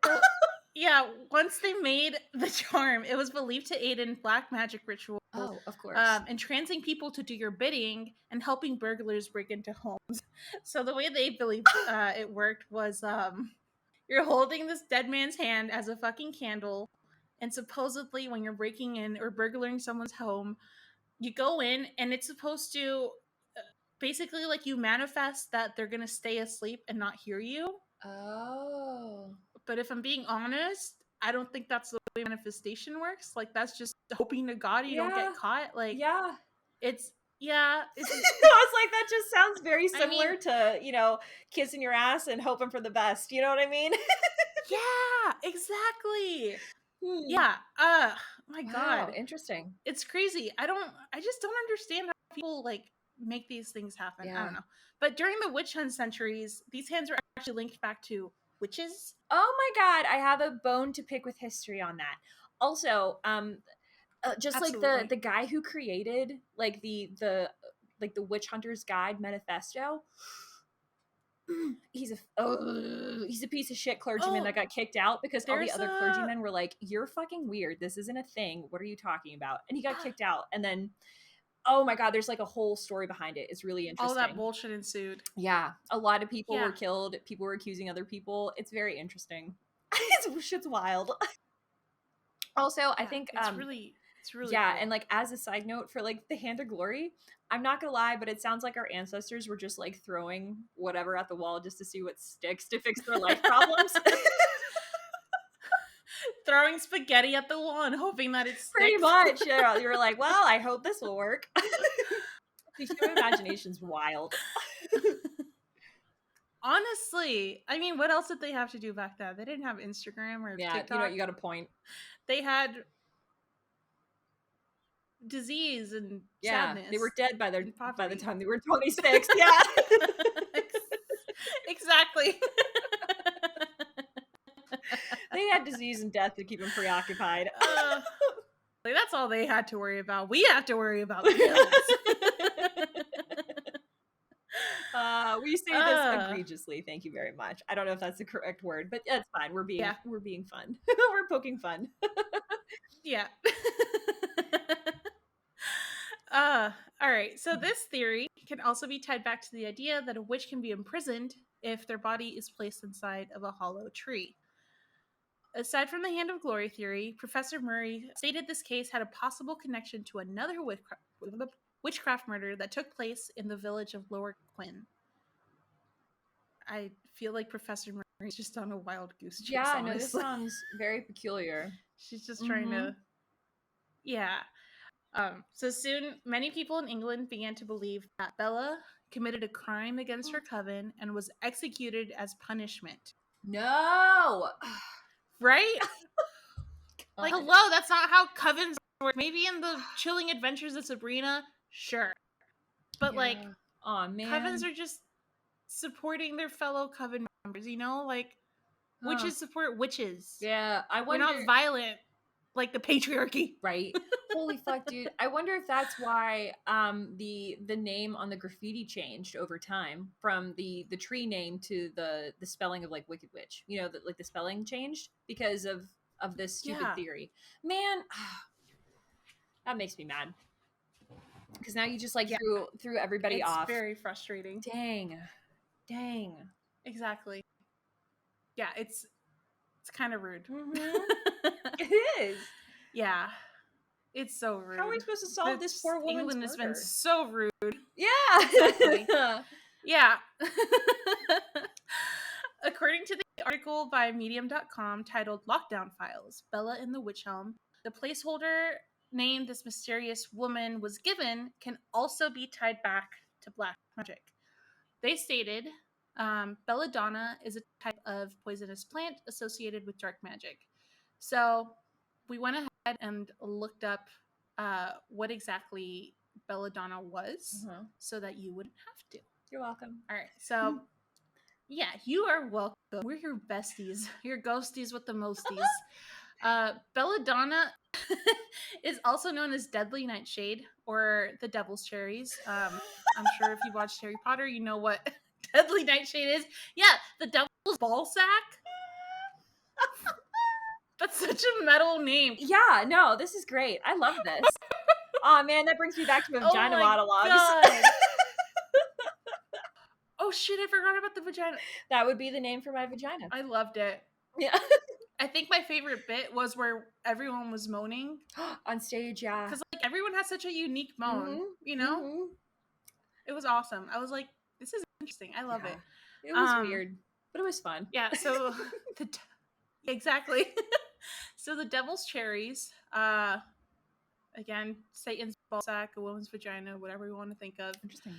Yeah, once they made the charm, it was believed to aid in black magic rituals.
Oh, of course.
Entrancing people to do your bidding and helping burglars break into homes. So the way they believed it worked was you're holding this dead man's hand as a fucking candle, and supposedly when you're breaking in or burglaring someone's home, you go in and it's supposed to basically like you manifest that they're gonna stay asleep and not hear you.
Oh.
But if I'm being honest, I don't think that's the way manifestation works. Like that's just hoping to God you don't get caught. Like it's
I was like, that just sounds very similar to, kissing your ass and hoping for the best. You know what I mean?
Yeah, exactly. Yeah. My God.
Interesting.
It's crazy. I just don't understand how people like make these things happen.
Yeah.
I don't know. But during the witch hunt centuries, these hands are actually linked back to witches.
Oh my God, I have a bone to pick with history on that. Also, just
Absolutely.
like the guy who created like the Witch Hunter's Guide manifesto. He's a piece of shit clergyman that got kicked out because all the other clergymen were like, "You're fucking weird. This isn't a thing. What are you talking about?" And he got kicked out. And then, oh my God, there's like a whole story behind it. It's really interesting.
All that bullshit ensued.
Yeah, a lot of people were killed. People were accusing other people. It's very interesting. Shit's wild. Also, I think
it's really cool.
And like as a side note for like the Hand of Glory, I'm not gonna lie, but it sounds like our ancestors were just like throwing whatever at the wall just to see what sticks to fix their life problems.
Throwing spaghetti at the wall and hoping that it sticks.
Pretty much. Yeah, you were like, well, I hope this will work. The human imagination's wild.
Honestly, I mean, what else did they have to do back then? They didn't have Instagram or TikTok.
You got a point.
They had disease and sadness.
They were dead by the time they were 26. Yeah.
Exactly.
They had disease and death to keep them preoccupied.
Like, that's all they had to worry about. We have to worry about the pills.
We say this egregiously. Thank you very much. I don't know if that's the correct word, but that's fine. We're being fun. We're poking fun.
Yeah. All right. So this theory can also be tied back to the idea that a witch can be imprisoned if their body is placed inside of a hollow tree. Aside from the Hand of Glory theory, Professor Murray stated this case had a possible connection to another witchcraft murder that took place in the village of Lower Quinn. I feel like Professor Murray's just on a wild goose chase.
Yeah, no, this sounds very peculiar.
She's just trying to... Yeah. So soon, many people in England began to believe that Bella committed a crime against her coven and was executed as punishment.
No!
Right? Like, hello, that's not how covens work. Maybe in the Chilling Adventures of Sabrina, sure. But, like,
oh man,
covens are just supporting their fellow coven members, you know? Like, witches support witches.
Yeah, I wonder...
We're not violent like the patriarchy.
Right. Holy fuck, dude. I wonder if that's why the name on the graffiti changed over time from the tree name to the spelling of like Wicked Witch. You know, the spelling changed because of this stupid theory. Man, that makes me mad. Because now you just like threw everybody off.
It's very frustrating.
Dang.
Exactly. Yeah, it's kind of rude.
Mm-hmm. It is.
Yeah. It's so rude.
How are we supposed to solve this poor woman's
England
murder?
has been so rude.
Yeah.
Exactly. Yeah. According to the article by Medium.com titled Lockdown Files, Bella in the Wych Elm, the placeholder name this mysterious woman was given can also be tied back to black magic. They stated, belladonna is a type of poisonous plant associated with dark magic. So we went ahead and looked up what exactly belladonna was so that you wouldn't have to.
You're welcome.
All right. So, yeah, you are welcome. We're your besties. Your ghosties with the mosties. Belladonna is also known as deadly nightshade or the devil's cherries. I'm sure if you watched Harry Potter, you know what deadly nightshade is. Yeah, the devil's ball sack. That's such a metal name.
Yeah, no, this is great. I love this. Oh man, that brings me back to my vagina monologues.
God. Oh shit, I forgot about the vagina.
That would be the name for my vagina.
I loved it.
Yeah.
I think my favorite bit was where everyone was moaning.
On stage, yeah.
Because like everyone has such a unique moan, you know?
Mm-hmm.
It was awesome. I was like, this is interesting. I love it.
It was weird, but it was fun.
Yeah, so exactly. So the devil's cherries, again, Satan's ballsack, a woman's vagina, whatever you want to think of.
Interesting.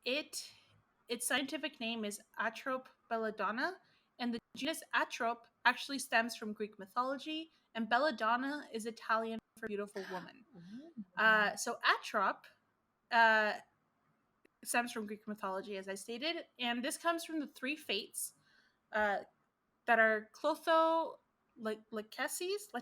Its scientific name is Atrope belladonna, and the genus Atrope actually stems from Greek mythology, and belladonna is Italian for beautiful woman. So Atrope stems from Greek mythology, as I stated, and this comes from the three fates that are Clotho, Lachesis, I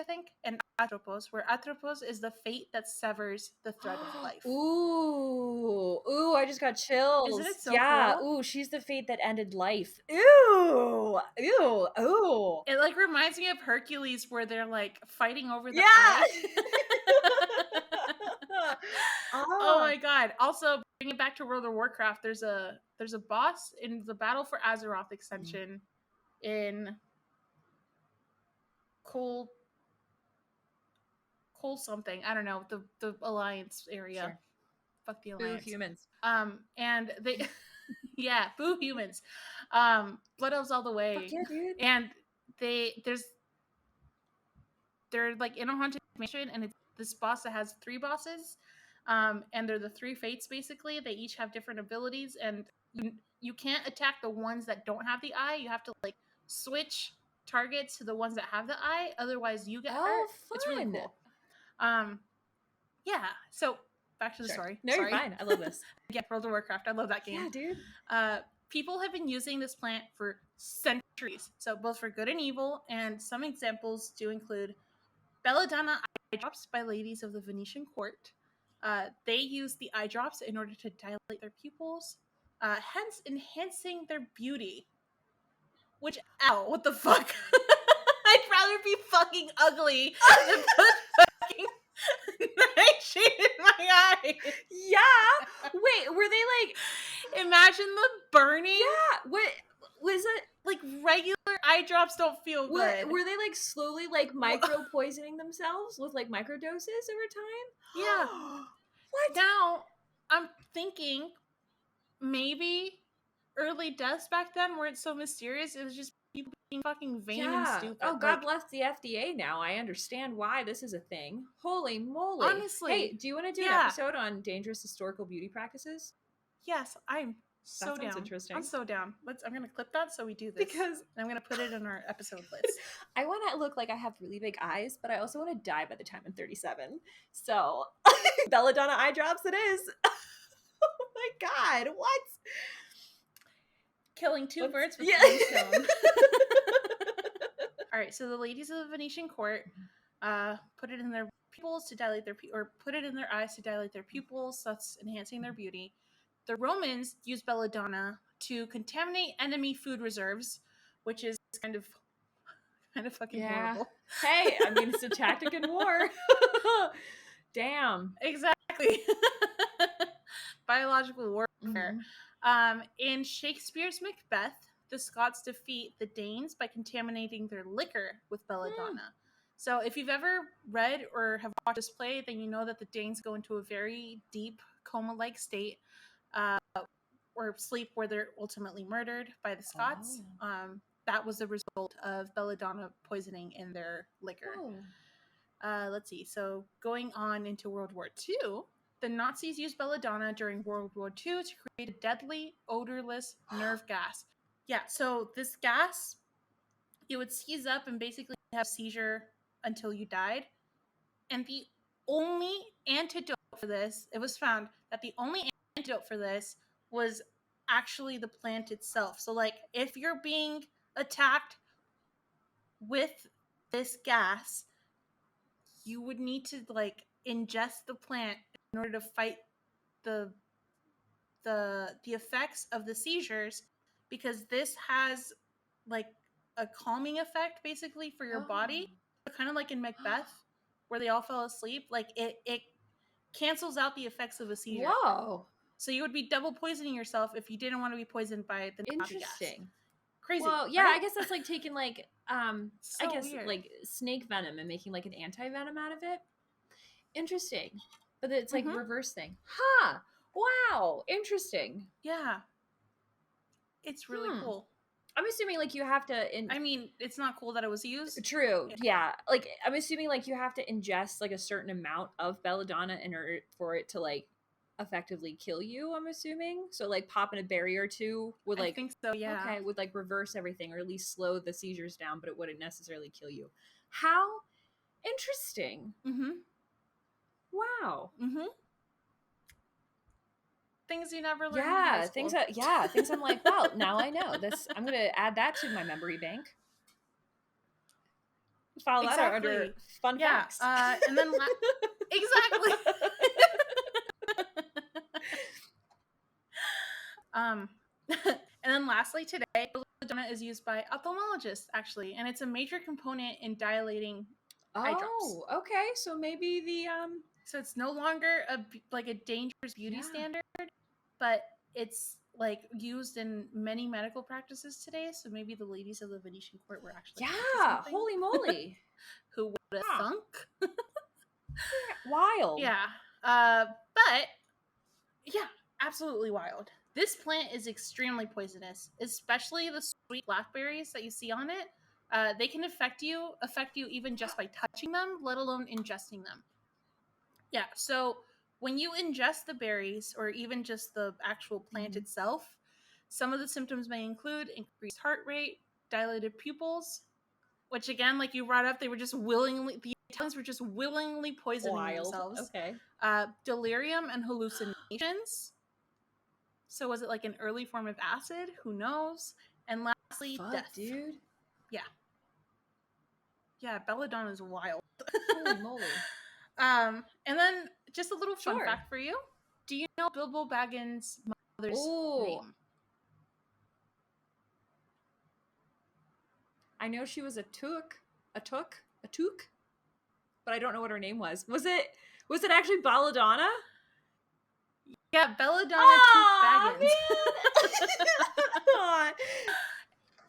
think, and Atropos, where Atropos is the fate that severs the thread of life.
Ooh, I just got chills.
Isn't it so
cool? Ooh, she's the fate that ended life. Ooh.
It like reminds me of Hercules, where they're like fighting over the
eye.
Oh my god. Also, bring it back to World of Warcraft, there's a boss in the Battle for Azeroth extension in Coal something. I don't know, the Alliance area.
Sure.
Fuck the Alliance.
Boo humans.
And they yeah, boo humans. Blood Elves all the way.
Fuck yeah, dude.
And they're like in a haunted mansion, and it's this boss that has three bosses. And they're the three fates basically. They each have different abilities, and you can't attack the ones that don't have the eye. You have to like switch targets to the ones that have the eye, otherwise you get hurt.
Fun.
It's really cool. Yeah, so back to the story.
No, you're fine. I love this.
Yeah, World of Warcraft. I love that game.
Yeah, dude.
People have been using this plant for centuries, so both for good and evil, and some examples do include belladonna eye drops by ladies of the Venetian court. They use the eye drops in order to dilate their pupils, hence enhancing their beauty. Which, ow, what the fuck? I'd rather be fucking ugly than put fucking nightshade in my eye.
Yeah. Wait, were they like...
Imagine the burning.
Yeah. What was it?
Like, regular eye drops don't feel good.
Were they like slowly like micro poisoning themselves with like microdoses over time?
Yeah.
What?
Now, I'm thinking maybe early deaths back then weren't so mysterious. It was just people being fucking vain and stupid.
Oh, God bless the FDA now. I understand why this is a thing. Holy moly.
Honestly.
Hey, do you want to do an episode on dangerous historical beauty practices?
Yes, I'm so down.
Interesting.
I'm so down. I'm going to clip that so we do this.
Because
I'm going to put it in our episode list.
I want to look like I have really big eyes, but I also want to die by the time I'm 37. So, belladonna eye drops it is. Oh my God, what?
Killing two birds with one stone. All right, so the ladies of the Venetian court put it in their pupils to dilate or put it in their eyes to dilate their pupils, thus enhancing their beauty. The Romans used belladonna to contaminate enemy food reserves, which is kind of fucking horrible.
Hey, I mean, it's a tactic in war. Damn.
Exactly. Biological warfare. In Shakespeare's Macbeth, the Scots defeat the Danes by contaminating their liquor with belladonna. So if you've ever read or have watched this play, then you know that the Danes go into a very deep coma-like state or sleep where they're ultimately murdered by the Scots. That was the result of belladonna poisoning in their liquor. Let's see. So going on into World War II, the Nazis used belladonna during World War II to create a deadly, odorless nerve gas. Yeah, so this gas, you would seize up and basically have a seizure until you died. And the only antidote for this, it was found that the only antidote for this was actually the plant itself. So, like, if you're being attacked with this gas, you would need to, like, ingest the plant in order to fight the effects of the seizures, because this has like a calming effect basically for your body, kind of like in Macbeth, where they all fell asleep. Like it cancels out the effects of a seizure.
Whoa.
So you would be double poisoning yourself if you didn't want to be poisoned by the Nazi gas.
Interesting.
Crazy.
Well, yeah,
right?
I guess that's like taking like
So
I guess
weird.
like snake venom and making like an anti-venom out of it. Interesting. But it's like reverse thing. Huh. Wow. Interesting.
Yeah. It's really cool.
I'm assuming like you have to
I mean, it's not cool that it was used.
True. Yeah. Like I'm assuming like you have to ingest like a certain amount of belladonna in order for it to like effectively kill you, I'm assuming. So like popping a berry or two would like
I think so, yeah.
Okay, would like reverse everything or at least slow the seizures down, but it wouldn't necessarily kill you. How interesting. Wow.
Things you never learned.
Yeah, things I'm like, well, now I know this. I'm gonna add that to my memory bank. File that out under fun facts.
And then exactly. And then lastly today, belladonna is used by ophthalmologists actually, and it's a major component in dilating eye drops.
Okay, so maybe the
so it's no longer a dangerous beauty standard, but it's like used in many medical practices today. So maybe the ladies of the Venetian court were actually
holy moly.
Who would have thunk?
Wild.
Yeah. But yeah, absolutely wild. This plant is extremely poisonous, especially the sweet blackberries that you see on it. They can affect you even just by touching them, let alone ingesting them. Yeah, so when you ingest the berries or even just the actual plant itself, some of the symptoms may include increased heart rate, dilated pupils, which again, like you brought up, the Italians were just willingly poisoning themselves.
Okay.
Delirium and hallucinations. So was it like an early form of acid? Who knows? And lastly, death.
Dude.
Yeah. Yeah, belladonna is wild.
Holy moly.
And then just a little fun fact for you. Do you know Bilbo Baggins' mother's name?
I know she was a took, but I don't know what her name was. Was it actually Belladonna?
Yeah, Belladonna Took Baggins.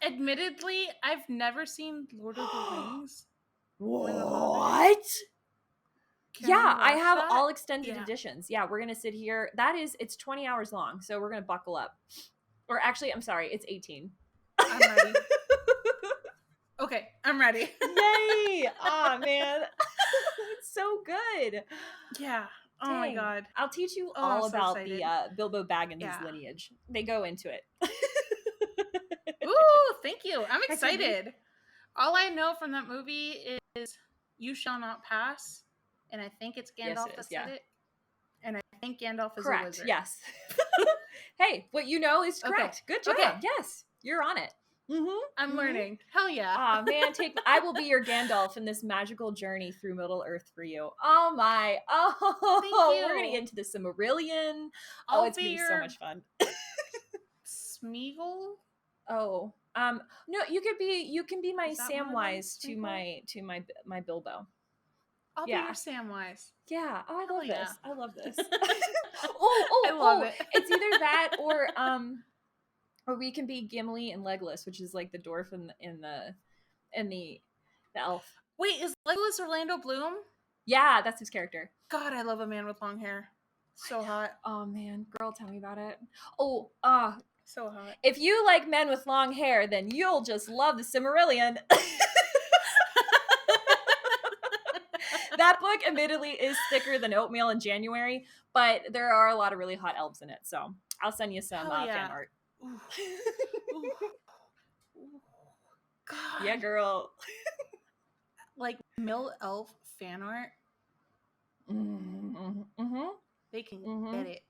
Admittedly, I've never seen Lord of the Rings.
What? Yeah, I have all extended editions. Yeah, we're gonna sit here. It's 20 hours long, so we're gonna buckle up. Or actually, I'm sorry, it's 18.
I'm ready. Okay, I'm ready.
Yay! Aw, man. It's so good.
Yeah. Oh
Dang.
my god.
I'll teach you all about the Bilbo Baggins' lineage. They go into it.
Ooh, thank you. I'm excited. All I know from that movie is "You shall not pass," and I think it's Gandalf that said it. And I think Gandalf is a wizard.
Yes. Hey, what you know is correct. Okay. Good job. Okay. Yes, you're on it.
I'm learning. Hell yeah.
Aw, man, I will be your Gandalf in this magical journey through Middle Earth for you. Oh my. Oh,
thank you.
We're going to get into the Silmarillion. Oh, it's going to be so much fun.
Smeagol?
Oh. No, you can be my Samwise to my Bilbo.
I'll be your Samwise.
Yeah. Oh, I love this. I love this.
I love it.
It's either that or we can be Gimli and Legolas, which is like the dwarf and the elf.
Wait, is Legolas Orlando Bloom?
Yeah, that's his character.
God, I love a man with long hair. So hot.
Oh man, girl, tell me about it.
So hot.
If you like men with long hair, then you'll just love the Silmarillion. That book admittedly is thicker than oatmeal in January, but there are a lot of really hot elves in it, so I'll send you some fan art.
Ooh. God.
Yeah, girl.
Like mill elf fan art. They can get it.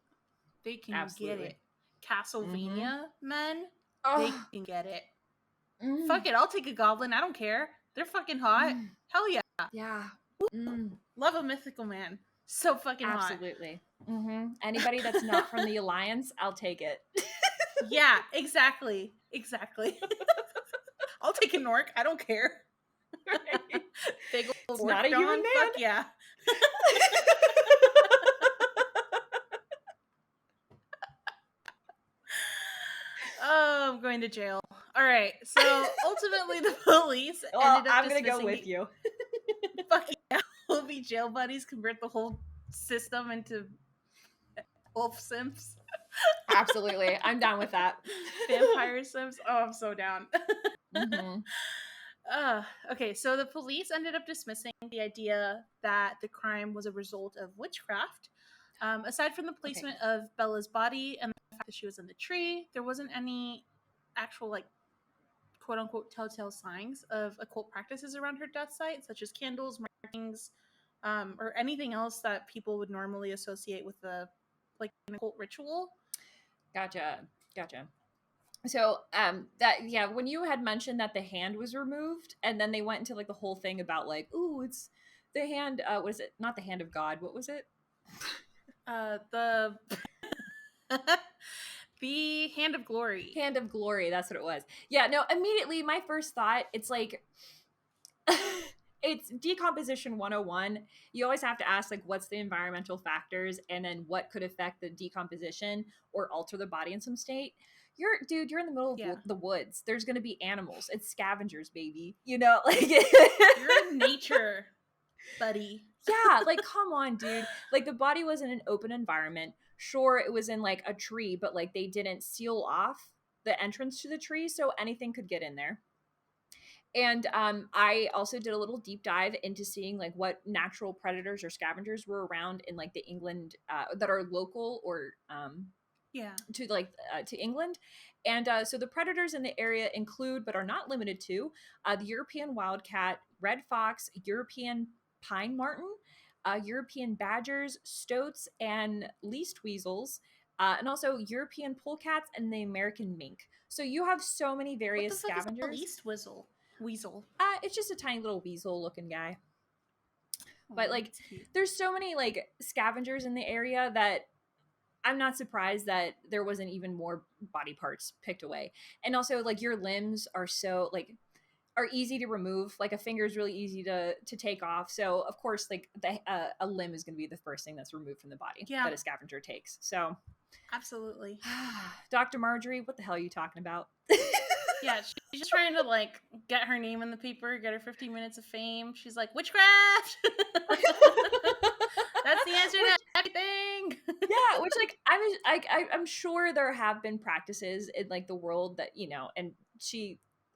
They can get it. Castlevania men, they can get it. Fuck it, I'll take a goblin. I don't care. They're fucking hot. Hell yeah.
Yeah.
Love a mythical man. So fucking hot.
Absolutely. Anybody that's not from the Alliance, I'll take it.
Yeah, exactly. I'll take an orc. I don't care.
Right.
Big old
It's
orc
not a human
dong.
man.
Fuck yeah. Oh, I'm going to jail. All right. So ultimately, the police
Well,
ended up
I'm gonna go
dismissing
with you.
Fuck yeah. We'll be jail buddies, convert the whole system into wolf simps,
Absolutely, I'm down with that.
vampire simps. Oh, I'm so down.
Mm-hmm.
Okay, so the police ended up dismissing the idea that the crime was a result of witchcraft. Aside from the placement of Bella's body and the fact that she was in the tree, there wasn't any actual, like, quote unquote telltale signs of occult practices around her death site, such as candles, markings, or anything else that people would normally associate with an occult ritual.
Gotcha. So, when you had mentioned that the hand was removed, and then they went into like the whole thing about like, ooh, it's the hand. Was it not the hand of God? What was it?
The the hand of glory.
Hand of glory. That's what it was. Yeah. No. Immediately, my first thought, it's like. It's decomposition 101. You always have to ask, like, what's the environmental factors, and then what could affect the decomposition or alter the body in some state. You're in the middle of the woods. There's going to be animals. It's scavengers, baby. You know, like
you're in nature, buddy.
Yeah, like, come on, dude. Like, the body was in an open environment. Sure, it was in like a tree, but like they didn't seal off the entrance to the tree, so anything could get in there. And I also did a little deep dive into seeing like what natural predators or scavengers were around in like the England that are local or to England. And so the predators in the area include, but are not limited to, the European wildcat, red fox, European pine marten, European badgers, stoats, and least weasels, and also European polecats and the American mink. So you have so many various scavengers.
What the fuck is a least weasel?
It's just a tiny little weasel looking guy. But like, there's so many like scavengers in the area that I'm not surprised that there wasn't even more body parts picked away. And also, like, your limbs are so like are easy to remove. Like, a finger is really easy to take off. So of course, like a limb is going to be the first thing that's removed from the body that a scavenger takes. So
absolutely.
Dr. Marjorie, what the hell are you talking about?
Yeah, she's just trying to like get her name in the paper, get her 15 minutes of fame. She's like, witchcraft. That's the answer to everything.
Yeah, which like I'm sure there have been practices in like the world that, you know, and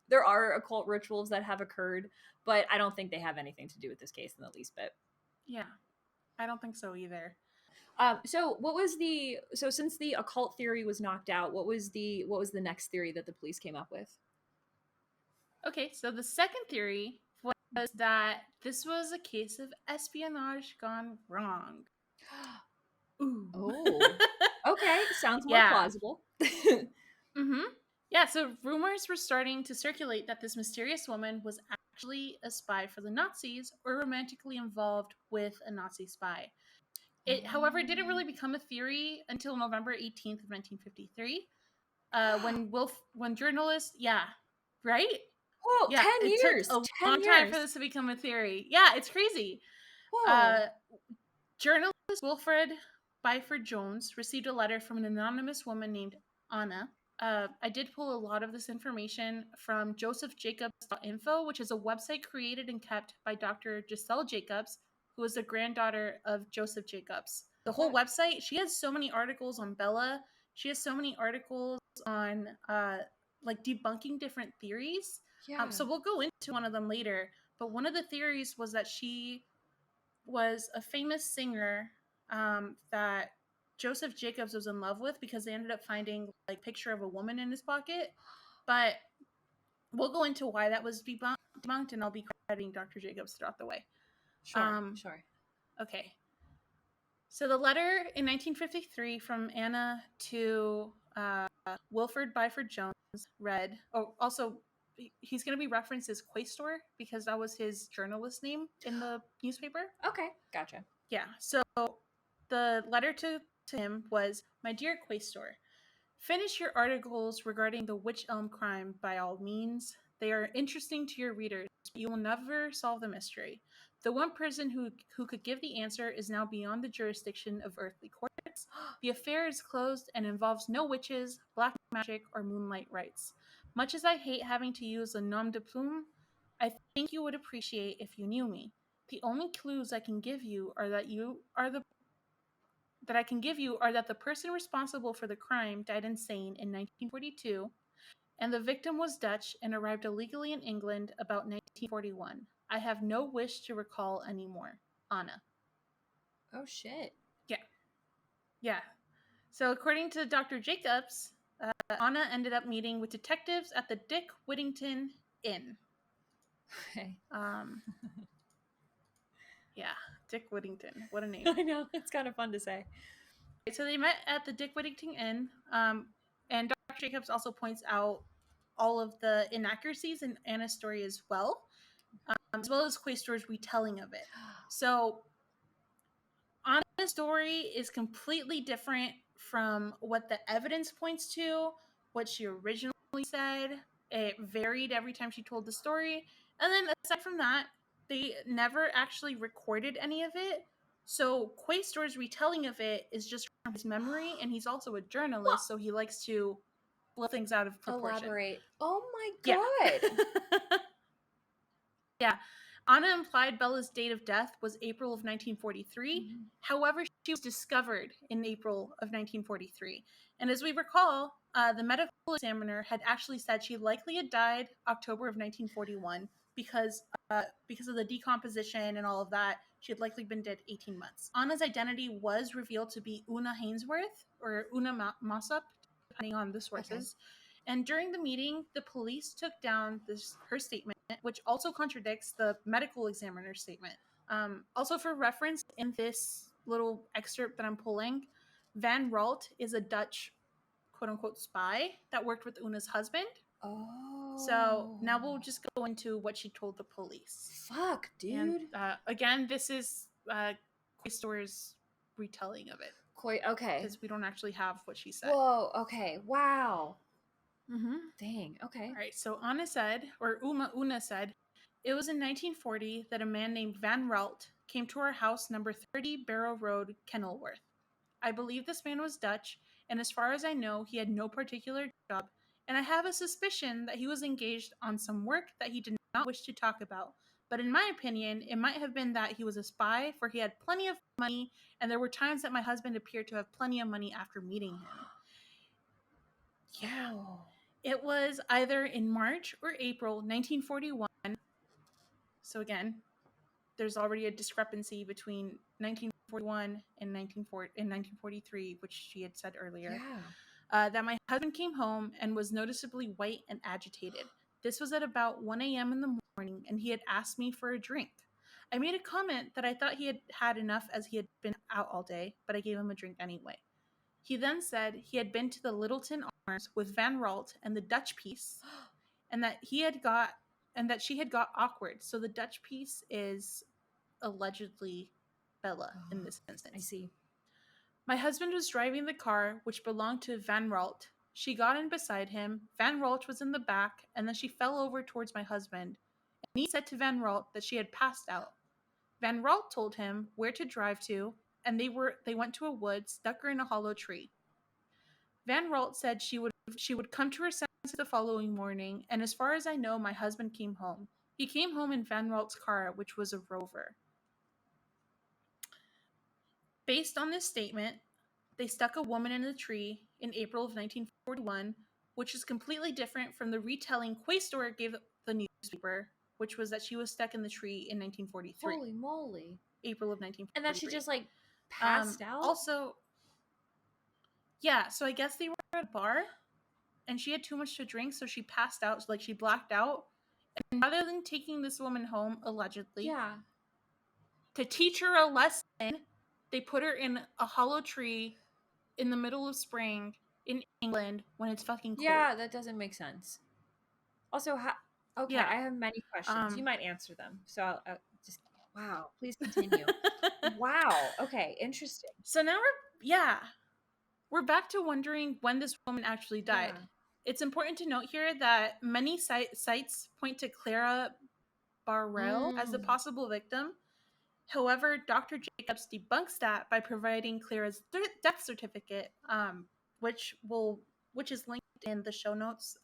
there are occult rituals that have occurred, but I don't think they have anything to do with this case in the least bit.
Yeah, I don't think so either.
So since the occult theory was knocked out, what was the next theory that the police came up with?
Okay, so the second theory was that this was a case of espionage gone wrong.
Ooh. Oh. Okay, sounds more plausible.
Mm-hmm. Yeah, so rumors were starting to circulate that this mysterious woman was actually a spy for the Nazis or romantically involved with a Nazi spy. It, however, didn't really become a theory until November 18th of 1953, when journalists, right?
Oh,
yeah,
10 years.
It took a long time for this to become a theory. Yeah, it's crazy. Journalist Wilfred Byford Jones received a letter from an anonymous woman named Anna. I did pull a lot of this information from josephjacobs.info, which is a website created and kept by Dr. Giselle Jacobs, who is the granddaughter of Joseph Jacobs. The whole website, she has so many articles on Bella. She has so many articles on like debunking different theories.
Yeah.
So we'll go into one of them later. But one of the theories was that she was a famous singer that Joseph Jacobs was in love with, because they ended up finding like a picture of a woman in his pocket. But we'll go into why that was debunked, and I'll be crediting Dr. Jacobs throughout the way.
Sure.
Okay. So the letter in 1953 from Anna to Wilfred Byford Jones read, also he's going to be referenced as Quaestor because that was his journalist name in the newspaper.
Okay, gotcha.
Yeah, so the letter to him was, "My dear Quaestor, finish your articles regarding the Wych Elm crime by all means. They are interesting to your readers, but you will never solve the mystery. The one person who could give the answer is now beyond the jurisdiction of earthly courts. The affair is closed and involves no witches, black magic, or moonlight rites. Much as I hate having to use a nom de plume, I think you would appreciate if you knew me. The only clues I can give you are that the person responsible for the crime died insane in 1942, and the victim was Dutch and arrived illegally in England about 1941. I have no wish to recall anymore. Anna.
Oh shit.
Yeah. So according to Dr. Jacobs, Anna ended up meeting with detectives at the Dick Whittington Inn.
Okay.
Yeah, Dick Whittington. What a name.
I know, it's kind of fun to say.
So they met at the Dick Whittington Inn, and Dr. Jacobs also points out all of the inaccuracies in Anna's story as well as Quaestor's retelling of it. So Anna's story is completely different from what the evidence points to, what she originally said. It varied every time she told the story. And then aside from that, they never actually recorded any of it. So Quaestor's retelling of it is just from his memory, and he's also a journalist, so he likes to blow things out of proportion.
Elaborate. Oh my god.
Yeah. Anna implied Bella's date of death was April of 1943. Mm-hmm. However, she was discovered in April of 1943. And as we recall, the medical examiner had actually said she likely had died October of 1941 because of the decomposition and all of that. She had likely been dead 18 months. Anna's identity was revealed to be Una Hainsworth or Una Mossop, depending on the sources. Okay. And during the meeting, the police took down her statement, which also contradicts the medical examiner's statement. Also for reference, in this little excerpt that I'm pulling, Van Ralt is a Dutch quote-unquote spy that worked with Una's husband.
Oh.
So now we'll just go into what she told the police.
Fuck, dude.
And, again, this is Quaestor's retelling of it.
Okay.
Because we don't actually have what she said.
Whoa, okay. Wow.
Mm-hmm.
Dang, okay.
All right, so Una said, it was in 1940 that a man named Van Ralt came to our house number 30 Barrow Road, Kenilworth. I believe this man was Dutch, and as far as I know, he had no particular job, and I have a suspicion that he was engaged on some work that he did not wish to talk about. But in my opinion, it might have been that he was a spy, for he had plenty of money, and there were times that my husband appeared to have plenty of money after meeting him. Yeah. Oh. It was either in March or April 1941. So again, there's already a discrepancy between 1941 and 1943, which she had said earlier. Yeah. That my husband came home and was noticeably white and agitated. This was at about 1 a.m. in the morning, and he had asked me for a drink. I made a comment that I thought he had had enough as he had been out all day, but I gave him a drink anyway. He then said he had been to the Littleton Arms with Van Ralt and the Dutch piece, and that she had got awkward. So the Dutch piece is allegedly Bella in this instance.
I see.
My husband was driving the car, which belonged to Van Ralt. She got in beside him. Van Ralt was in the back, and then she fell over towards my husband. And he said to Van Ralt that she had passed out. Van Ralt told him where to drive to, and they went to a wood, stuck her in a hollow tree. Van Ralt said she would come to her senses the following morning, and as far as I know, my husband came home. He came home in Van Ralt's car, which was a Rover. Based on this statement, they stuck a woman in a tree in April of 1941, which is completely different from the retelling Quaestor gave the newspaper, which was that she was stuck in the tree in 1943.
Holy moly.
April of 1943.
And that she just, like, passed out?
Also, yeah, so I guess they were at a bar, and she had too much to drink, so she passed out, so, like, she blacked out. And rather than taking this woman home, allegedly, to teach her a lesson, they put her in a hollow tree in the middle of spring in England when it's fucking cold.
Yeah, that doesn't make sense. Also, I have many questions. You might answer them. So I'll just, wow, please continue. Wow. Okay, interesting.
So now we're back to wondering when this woman actually died. It's important to note here that many sites point to Clara Barrell as the possible victim. However, Dr. Jacobs debunks that by providing Clara's death certificate, which is linked in the show notes,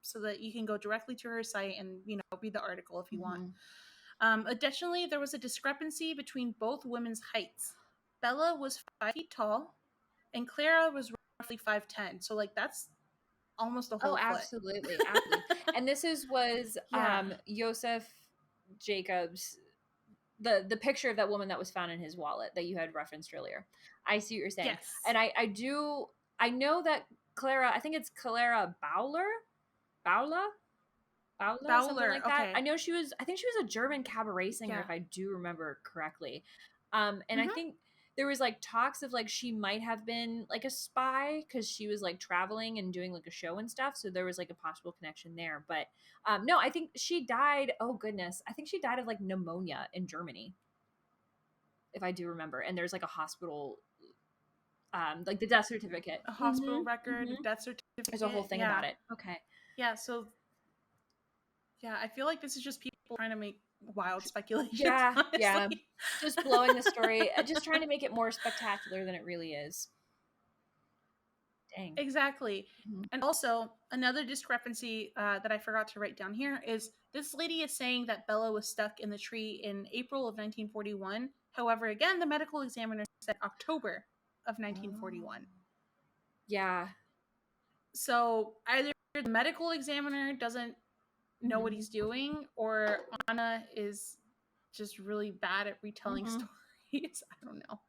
so that you can go directly to her site and read the article if you want. Additionally, there was a discrepancy between both women's heights. Bella was 5 feet tall, and Clara was roughly 5'10". So that's almost a whole foot.
Absolutely. And this was Joseph Jacobs, the picture of that woman that was found in his wallet that you had referenced earlier. I see what you're saying.
Yes.
And I know that Clara, I think it's Clara Bowler, something like that.
Okay.
I think she was a German cabaret singer, if I do remember correctly. And I think there was talks of she might have been a spy because she was traveling and doing a show and stuff. So there was a possible connection there. But no, I think she died. Oh goodness. I think she died of pneumonia in Germany, if I do remember. And there's a hospital, the death certificate,
a hospital record, death certificate.
There's a whole thing about it. Okay.
Yeah. So yeah, I feel like this is just people trying to make wild speculations.
Yeah,
honestly.
yeah. Just blowing the story, just trying to make it more spectacular than it really is. Dang.
Exactly. And also, another discrepancy that I forgot to write down here is this lady is saying that Bella was stuck in the tree in April of 1941. However, again, the medical examiner said October of 1941.
Yeah.
So either the medical examiner doesn't know what he's doing, or Anna is just really bad at retelling stories. I don't know.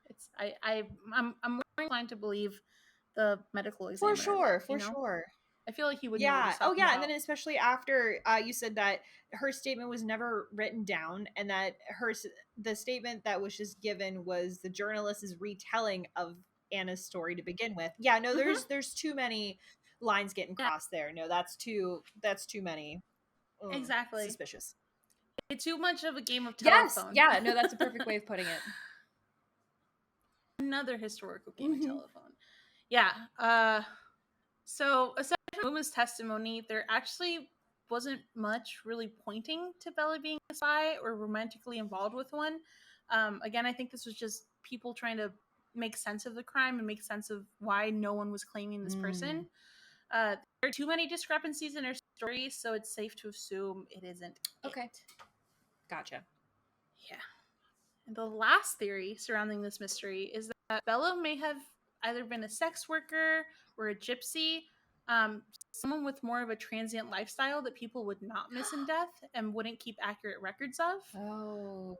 I'm more inclined to believe the medical examiner.
For sure.
I feel like he would know what he's talking
about.
And
then especially after you said that her statement was never written down, and that the statement that was just given was the journalist's retelling of Anna's story to begin with. Yeah, no, there's too many lines getting crossed there. No, that's too many.
Exactly.
Suspicious.
It's too much of a game of telephone.
Yes. Yeah, no, that's a perfect way of putting it.
Another historical game of telephone. Yeah. So aside from Uma's testimony, there actually wasn't much really pointing to Bella being a spy or romantically involved with one. Again, I think this was just people trying to make sense of the crime and make sense of why no one was claiming this person. There are too many discrepancies in her story, so it's safe to assume it isn't.
Okay. Gotcha.
Yeah. And the last theory surrounding this mystery is that Bella may have either been a sex worker or a gypsy, someone with more of a transient lifestyle that people would not miss in death and wouldn't keep accurate records of.
Oh.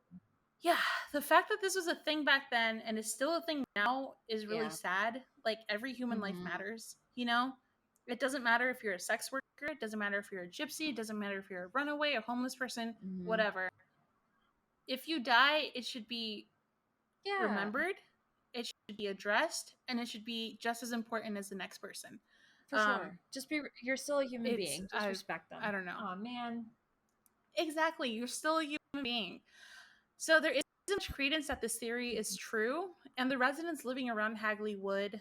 Yeah, the fact that this was a thing back then and is still a thing now is really sad. Every human life matters, It doesn't matter if you're a sex worker, it doesn't matter if you're a gypsy, it doesn't matter if you're a runaway, a homeless person, whatever. If you die, it should be remembered, it should be addressed, and it should be just as important as the next person.
For sure. Just you're still a human being. Just respect them.
I don't know.
Oh, man.
Exactly. You're still a human being. So there isn't much credence that this theory is true, and the residents living around Hagley Wood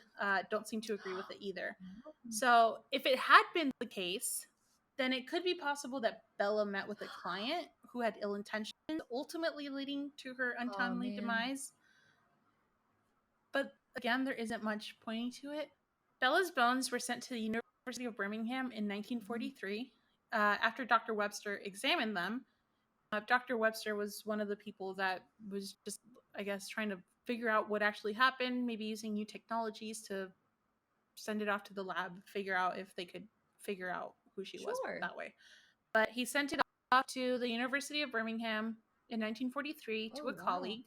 don't seem to agree with it either. So if it had been the case, then it could be possible that Bella met with a client who had ill intentions, ultimately leading to her untimely demise. But again, there isn't much pointing to it. Bella's bones were sent to the University of Birmingham in 1943 after Dr. Webster examined them. Dr. Webster was one of the people that was just, I guess, trying to figure out what actually happened, maybe using new technologies to send it off to the lab, figure out if they could figure out who she was that way. But he sent it off to the University of Birmingham in 1943 to a colleague.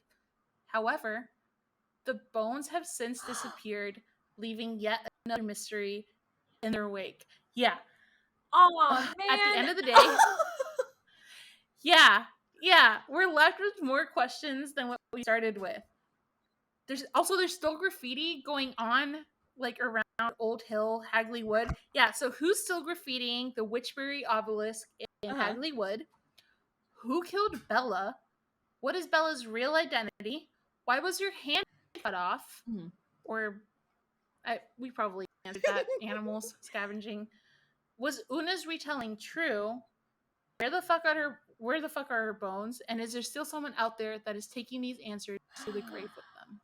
However, the bones have since disappeared, leaving yet another mystery in their wake. Yeah.
Oh, man.
At the end of the day, yeah, we're left with more questions than what we started with. There's still graffiti going on, around Old Hill, Hagley Wood. Yeah, so who's still graffitiing the Witchbury obelisk in Hagley Wood? Who killed Bella? What is Bella's real identity? Why was her hand cut off? Or we probably answered that. Animals, scavenging. was Una's retelling true? Where the fuck are her bones? And is there still someone out there that is taking these answers to the grave with them?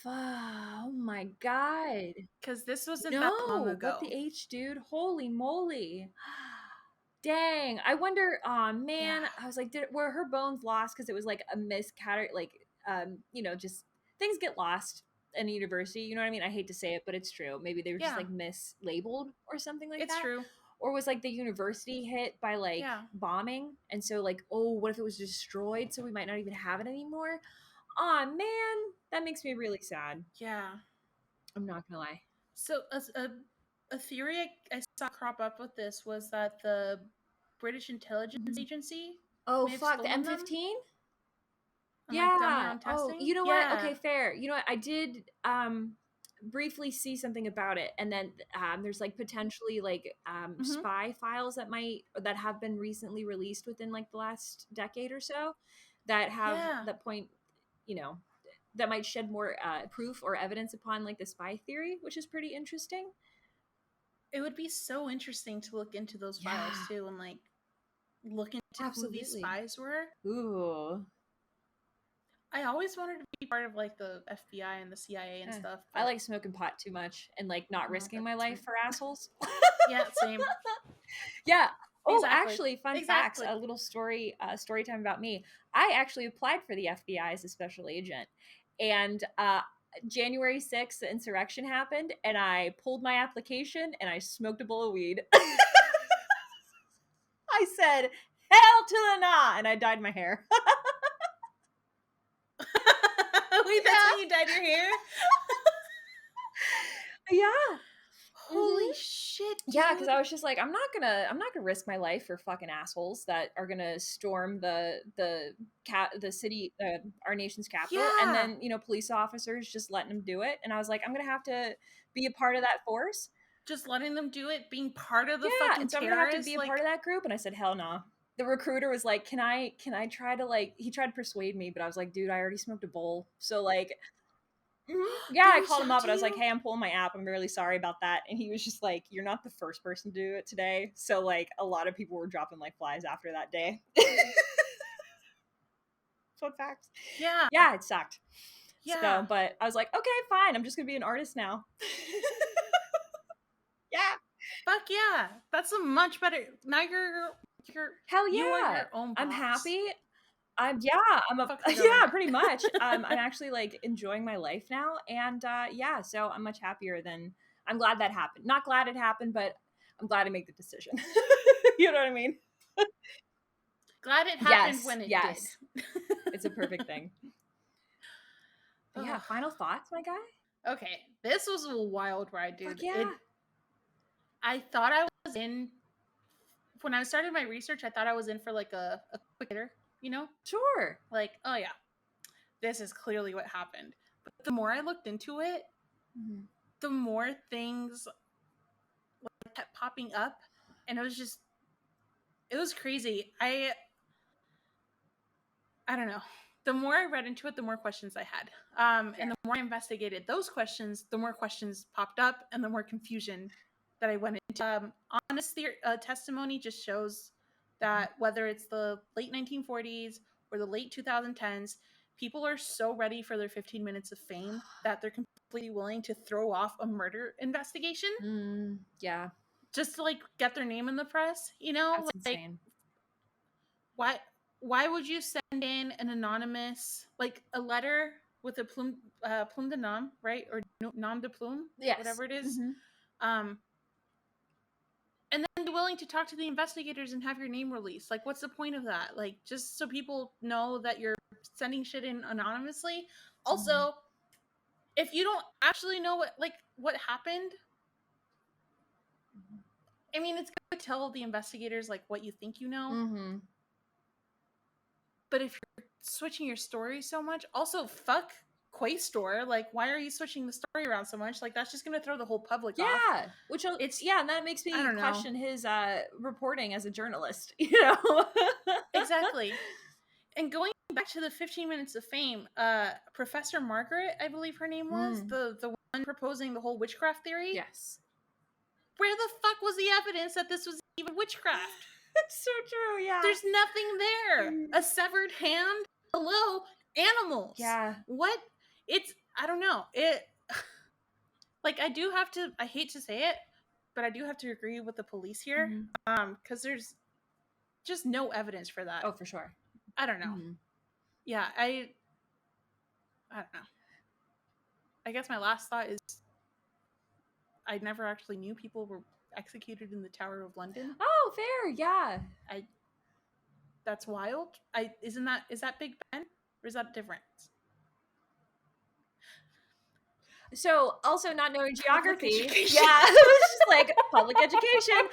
Oh my god.
Because this wasn't that long
No,
ago.
what the H, dude? Holy moly. Dang. I wonder, oh man.
Yeah.
I was like, were her bones lost because it was like a just things get lost in a university, you know what I mean? I hate to say it, but it's true. Maybe they were just like mislabeled or something like that.
It's true.
Or was like the university hit by like bombing, and so like, oh, what if it was destroyed, so we might not even have it anymore? Aw, man, that makes me really sad.
Yeah,
I'm not gonna lie.
So a theory I saw crop up with this was that the British intelligence agency.
Oh fuck, the M15.
Yeah.
Oh, you know what? Okay, fair. You know what? I did briefly see something about it, and then there's like potentially like spy files that have been recently released within like the last decade or so that have that point, that might shed more proof or evidence upon like the spy theory, which is pretty interesting.
It would be so interesting to look into those files too, and like look into who these spies were.
Ooh.
I always wanted to be part of like the FBI and the CIA and stuff.
I like smoking pot too much and like not risking my life for assholes.
Yeah, same.
Yeah. Oh, actually, fun fact, a little story time about me. I actually applied for the FBI as a special agent, and January 6th, the insurrection happened, and I pulled my application and I smoked a bowl of weed. I said, hell to the nah, and I dyed my hair.
Wait, that's when you dyed your hair?
Yeah.
Holy shit, dude.
Yeah, because I was just like, I'm not gonna risk my life for fucking assholes that are gonna storm the city, our nation's capital, and then police officers just letting them do it. And I was like, I'm gonna have to be a part of that force.
Just letting them do it, being part of the fucking terrorists.
I'm gonna have to be a part of that group. And I said, hell no. The recruiter was like, can I try to like? He tried to persuade me, but I was like, dude, I already smoked a bowl, so like. Yeah, I called him up and I was like, hey, I'm pulling my app. I'm really sorry about that. And he was just like, you're not the first person to do it today. So like a lot of people were dropping like flies after that day. Fun facts.
Yeah.
Yeah, it sucked.
Yeah.
So, but I was like, okay, fine. I'm just going to be an artist now. Yeah.
Fuck yeah. That's a much better. Now you're
hell yeah.
You are your own boss.
I'm happy. Pretty much. I'm actually like enjoying my life now, and so I'm much happier than. I'm glad that happened. Not glad it happened, but I'm glad I made the decision. You know what I mean?
Glad it happened when it did.
It's a perfect thing. But yeah, final thoughts, my guy?
Okay, this was a wild ride, dude.
Fuck yeah.
I thought I was in. When I started my research, I thought I was in for like a quick hitter.
Sure.
Like, oh yeah, this is clearly what happened. But the more I looked into it, the more things kept popping up, and it was crazy. I don't know. The more I read into it, the more questions I had. And the more I investigated those questions, the more questions popped up, and the more confusion that I went into. Honest testimony just shows that whether it's the late 1940s or the late 2010s, people are so ready for their 15 minutes of fame that they're completely willing to throw off a murder investigation.
Yeah.
Just to like get their name in the press,
That's insane.
Why would you send in an anonymous, like a letter with a plume de nom, right? Or nom de plume, whatever it is. And then be willing to talk to the investigators and have your name released. Like, what's the point of that? Like, just so people know that you're sending shit in anonymously. Also, if you don't actually know what happened, I mean, it's good to tell the investigators like what you think you know. But if you're switching your story so much, also fuck Quaestor, like, why are you switching the story around so much? Like, that's just going to throw the whole public off.
Yeah, and that makes me question his reporting as a journalist,
Exactly. And going back to the 15 minutes of fame, Professor Margaret, I believe her name was, the one proposing the whole witchcraft theory.
Yes.
Where the fuck was the evidence that this was even witchcraft?
It's so true, yeah.
There's nothing there. A severed hand? Hello? Animals.
Yeah.
What? I don't know. Like, I hate to say it, but I do have to agree with the police here. Because there's just no evidence for that.
Oh, for sure.
I don't know. Yeah, I don't know. I guess my last thought is I never actually knew people were executed in the Tower of London.
Oh, fair, yeah.
That's wild. Is that Big Ben? Or is that different?
So, also not knowing geography.
education.
Yeah, it was just like public education.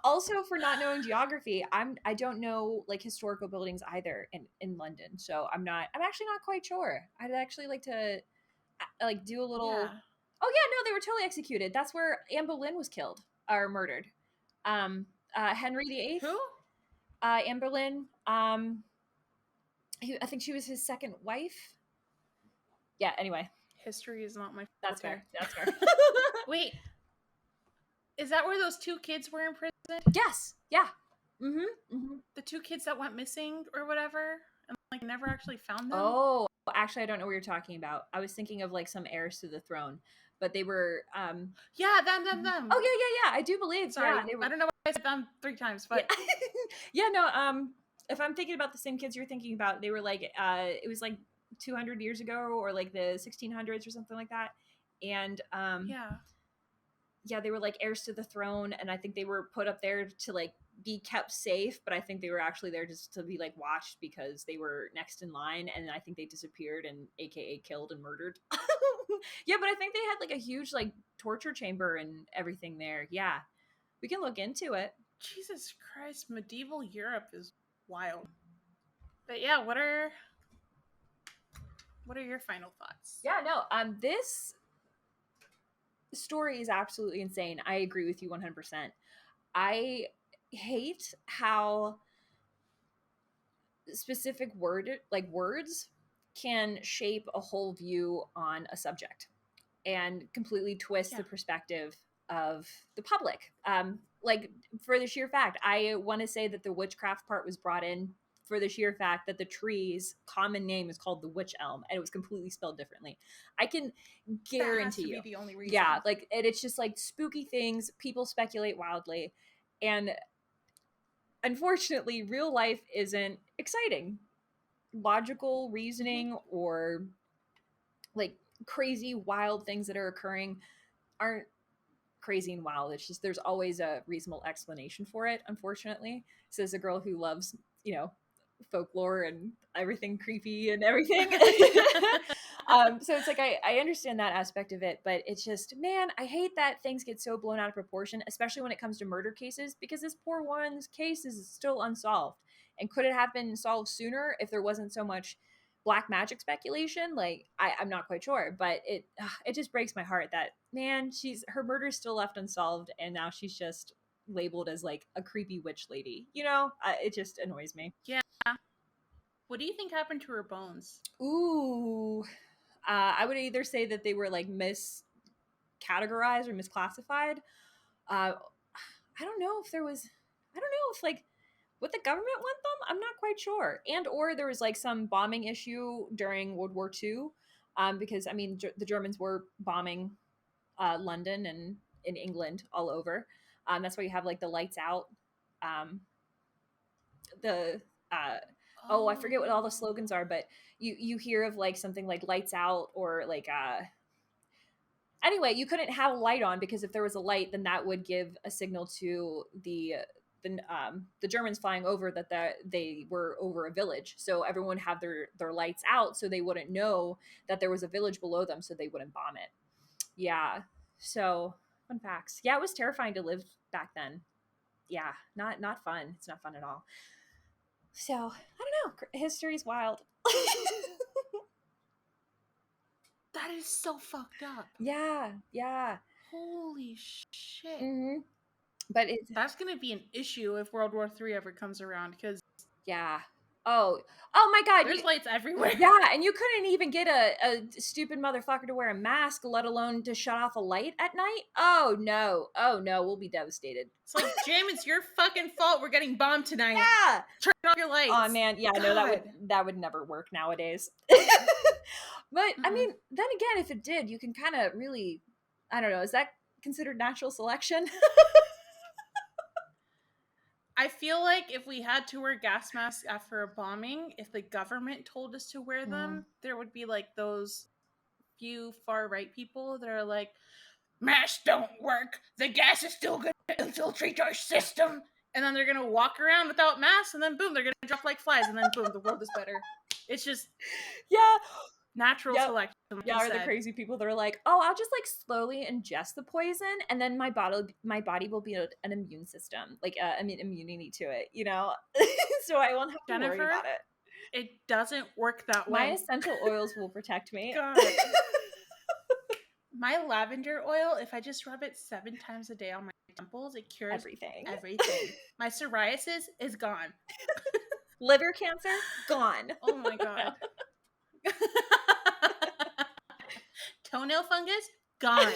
Also for not knowing geography, I don't know like historical buildings either in London. So I'm actually not quite sure. I'd actually like to like do a little.
Yeah.
Oh yeah, no, they were totally executed. That's where Anne Boleyn was killed or murdered. Henry VIII.
Who?
Anne Boleyn. I think she was his second wife. Yeah. Anyway.
History is not my.
That's fair. That's fair.
Wait, is that where those two kids were in prison?
Yes. Yeah.
The two kids that went missing or whatever, and like never actually found them.
Oh, actually, I don't know what you're talking about. I was thinking of like some heirs to the throne, but they were.
Yeah, them.
Oh yeah. I do believe.
Sorry,
Yeah,
I don't know why I said them 3 times, but
yeah. No. If I'm thinking about the same kids you're thinking about, they were like. It was like 200 years ago, or like the 1600s, or something like that, and yeah, they were like heirs to the throne, and I think they were put up there to like be kept safe, but I think they were actually there just to be like watched because they were next in line, and I think they disappeared and AKA killed and murdered. Yeah, but I think they had like a huge like torture chamber and everything there. Yeah, we can look into it.
Jesus Christ, medieval Europe is wild. But yeah, what are your final thoughts?
Yeah, no, this story is absolutely insane. I agree with you 100%. I hate how specific words can shape a whole view on a subject and completely twist the perspective of the public. Like for the sheer fact, I want to say that the witchcraft part was brought in for the sheer fact that the tree's common name is called the Wych Elm, and it was completely spelled differently. I can guarantee
that has
you.
To be the only reason.
Yeah, like, and it's just like spooky things. People speculate wildly, and unfortunately, real life isn't exciting. Logical reasoning or like crazy, wild things that are occurring aren't crazy and wild. It's just there's always a reasonable explanation for it, unfortunately. Says a girl who loves, folklore and everything creepy and everything. So it's like I understand that aspect of it, but it's just, man, I hate that things get so blown out of proportion, especially when it comes to murder cases, because this poor woman's case is still unsolved. And could it have been solved sooner if there wasn't so much black magic speculation? Like, I'm not quite sure, but it just breaks my heart that, man, her murder's still left unsolved, and now she's just labeled as like a creepy witch lady. It just annoys me.
Yeah. What do you think happened to her bones?
Ooh, I would either say that they were like miscategorized or misclassified. I don't know if like would the government want them? I'm not quite sure. And or there was like some bombing issue during World War II, because I mean the Germans were bombing London and in England all over. That's why you have like the lights out. I forget what all the slogans are, but you hear of like something like lights out or like anyway, you couldn't have a light on because if there was a light, then that would give a signal to the Germans flying over that they were over a village. So everyone had their lights out so they wouldn't know that there was a village below them, so they wouldn't bomb it. Yeah. So fun facts. Yeah, it was terrifying to live back then. Yeah, not fun. It's not fun at all. So I don't know. History's wild.
That is so fucked up.
Yeah.
Holy shit.
Mm-hmm. But
that's gonna be an issue if World War III ever comes around, because
yeah, Oh my God!
There's lights everywhere.
Yeah, and you couldn't even get a stupid motherfucker to wear a mask, let alone to shut off a light at night. Oh no, we'll be devastated.
It's like, Jim, it's your fucking fault. We're getting bombed tonight.
Yeah,
turn off your lights.
Oh man, yeah,
God.
no, that would never work nowadays. But I mean, then again, if it did, you can kind of really, I don't know, is that considered natural selection?
I feel like if we had to wear gas masks after a bombing, if the government told us to wear them, there would be like those few far right people that are like, masks don't work. The gas is still going to infiltrate our system. And then they're going to walk around without masks, and then boom, they're going to drop like flies, and then boom, the world is better. It's just natural selection. Like
yeah, or the crazy people that are like, oh, I'll just like slowly ingest the poison, and then my body will be an immune system, like immunity to it, you know. So I won't have to worry about it.
It doesn't work that way.
My essential oils will protect me.
God. My lavender oil, if I just rub it 7 times a day on my temples, it cures everything. My psoriasis is gone.
Liver cancer, gone.
Oh my God. Toenail fungus, gone.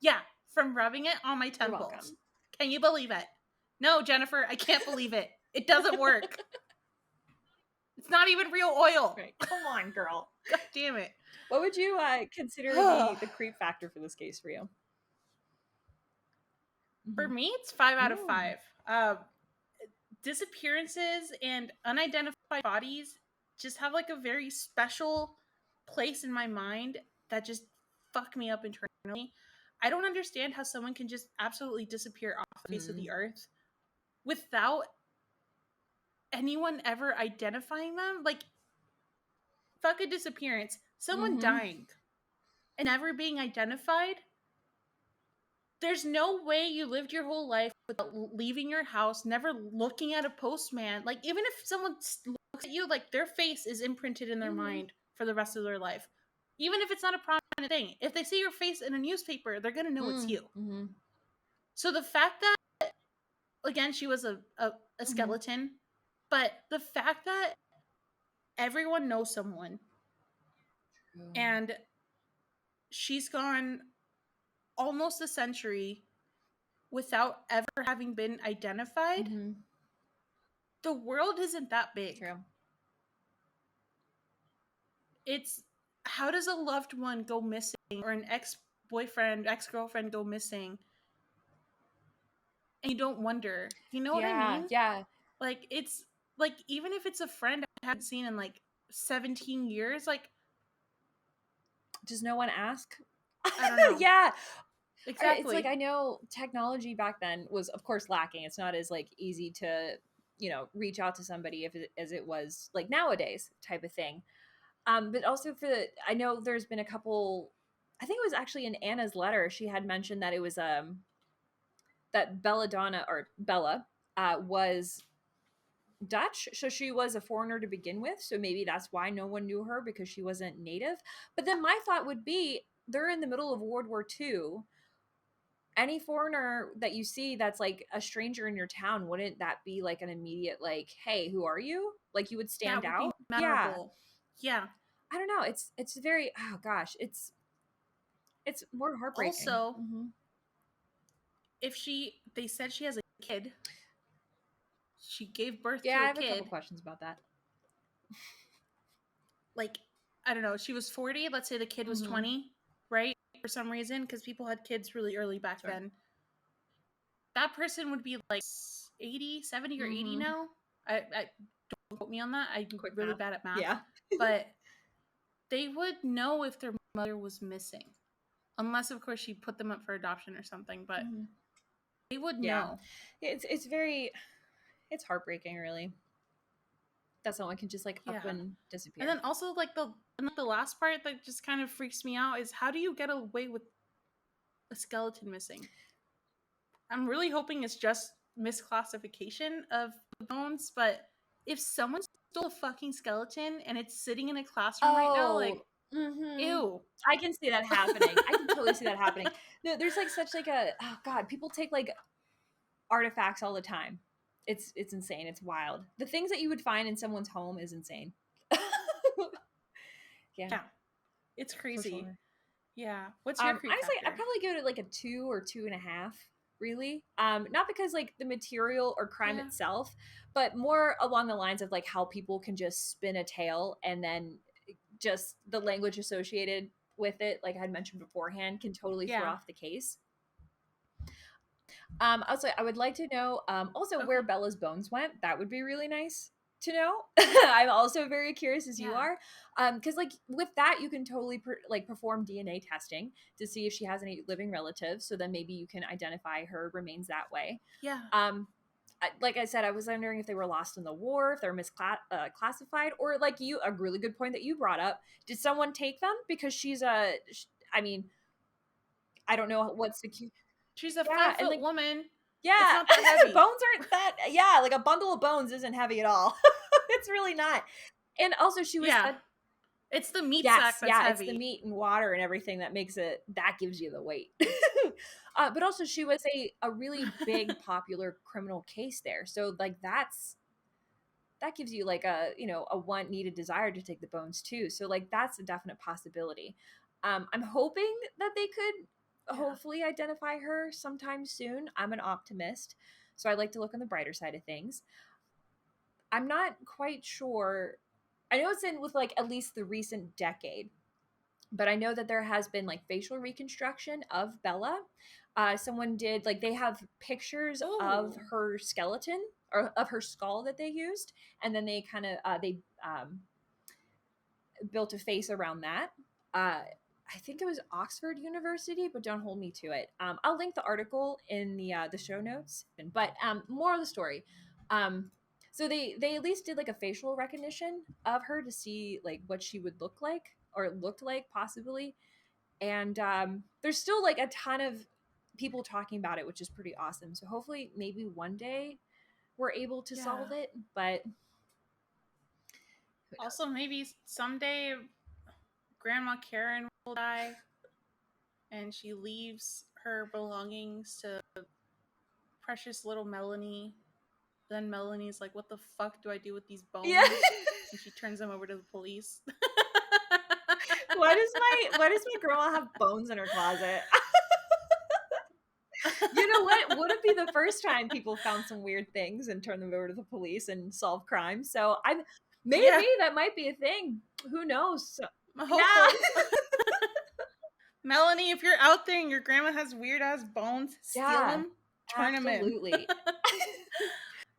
Yeah, from rubbing it on my temples. Can you believe it? No, Jennifer, I can't believe it. It doesn't work. It's not even real oil.
Right. Come on, girl.
God damn it.
What would you consider the creep factor for this case for you?
For me, it's 5 out of 5. Disappearances and unidentified bodies just have like a very special place in my mind that just fuck me up internally. I don't understand how someone can just absolutely disappear off the face of the earth without anyone ever identifying them. Like, fuck a disappearance. Someone dying and never being identified. There's no way you lived your whole life without leaving your house, never looking at a postman. Like, even if someone looks at you, like, their face is imprinted in their mind for the rest of their life. Even if it's not a prominent thing. If they see your face in a newspaper, they're going to know it's you. So the fact that, again, she was a skeleton, but the fact that everyone knows someone and she's gone almost a century without ever having been identified, the world isn't that big.
True.
It's, how does a loved one go missing, or an ex-boyfriend, ex-girlfriend go missing, and you don't wonder? You know what I mean?
Yeah.
Like, it's like, even if it's a friend I haven't seen in like 17 years, like,
does no one ask?
I don't know.
Yeah.
Exactly.
It's like, I know technology back then was, of course, lacking. It's not as like easy to, you know, reach out to somebody as it was like nowadays type of thing. But also I know there's been a couple, I think it was actually in Anna's letter, she had mentioned that it was, that Bella was Dutch. So she was a foreigner to begin with. So maybe that's why no one knew her, because she wasn't native. But then my thought would be, they're in the middle of World War II. Any foreigner that you see that's like a stranger in your town, wouldn't that be like an immediate, like, hey, who are you? Like, you would stand out.
Yeah.
I don't know. It's very, oh gosh, it's more heartbreaking.
Also, if they said she has a kid, she gave birth to a kid.
Yeah, I have a couple questions about that.
Like, I don't know, she was 40, let's say the kid was 20, right? For some reason, because people had kids really early back then. That person would be like 80, 70 or 80 now. I don't quote me on that. I'm really bad at math.
Yeah.
But they would know if their mother was missing. Unless, of course, she put them up for adoption or something. But they would know.
It's heartbreaking, really. That someone can just like up and disappear.
And then also, like, the last part that just kind of freaks me out is, how do you get away with a skeleton missing? I'm really hoping it's just misclassification of the bones, but if someone stole a fucking skeleton and it's sitting in a classroom right now, like, ew.
I can see that happening. I can totally see that happening. No, there's like such like a, oh god, people take like artifacts all the time. it's insane. It's wild. The things that you would find in someone's home is insane.
Yeah. It's crazy.
Sure.
Yeah. What's your creep
honestly,
factor?
I'd probably give it like a 2 or 2.5, really. Not because like the material or crime itself, but more along the lines of like how people can just spin a tale, and then just the language associated with it, like I had mentioned beforehand, can totally throw off the case. Also, I would like to know also where Bella's bones went. That would be really nice to know. I'm also very curious as you are, because like with that you can totally perform DNA testing to see if she has any living relatives, so then maybe you can identify her remains that way. Like I said, I was wondering if they were lost in the war, if they're misclassified, or like a really good point that you brought up, did someone take them? Because she's I don't know what's the
she's a 5-foot woman.
Yeah,
it's not that heavy.
Bones aren't that. Yeah, like a bundle of bones isn't heavy at all. It's really not. And also, she was.
It's the meat sack that's heavy.
It's the meat and water and everything that makes it. That gives you the weight. But also, she was a really big, popular criminal case there. So like that gives you like a want, need, a desire to take the bones too. So like that's a definite possibility. I'm hoping that they could hopefully identify her sometime soon. I'm an optimist, so I like to look on the brighter side of things. I'm not quite sure. I know it's in with like at least the recent decade, but I know that there has been like facial reconstruction of Bella. Someone did like, they have pictures of her skeleton or of her skull that they used, and then they kind of built a face around that. I think it was Oxford University, but don't hold me to it. I'll link the article in the show notes. But more of the story. So they at least did like a facial recognition of her to see like what she would look like, or looked like possibly. And there's still like a ton of people talking about it, which is pretty awesome. So hopefully maybe one day we're able to solve it. But
also maybe someday Grandma Karen will die and she leaves her belongings to precious little Melanie. Then Melanie's like, what the fuck do I do with these bones? And she turns them over to the police.
Why does my grandma have bones in her closet? You know what? Would it be the first time people found some weird things and turned them over to the police and solved crimes? So maybe that might be a thing. Who knows? So,
Melanie, if you're out there and your grandma has weird ass bones, steal them, turn them in.
Absolutely.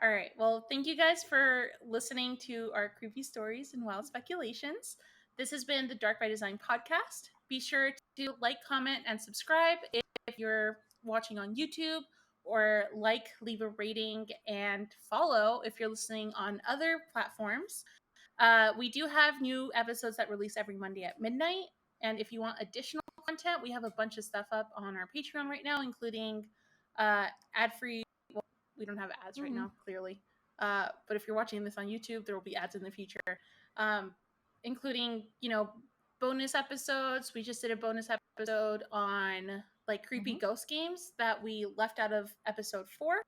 All right. Well, thank you guys for listening to our creepy stories and wild speculations. This has been the Dark by Design podcast. Be sure to like, comment, and subscribe if you're watching on YouTube, or leave a rating, and follow if you're listening on other platforms. We do have new episodes that release every Monday at midnight. And if you want additional content, we have a bunch of stuff up on our Patreon right now, including ad-free. Well, we don't have ads right now, clearly. But if you're watching this on YouTube, there will be ads in the future, including, bonus episodes. We just did a bonus episode on like creepy ghost games that we left out of episode 4.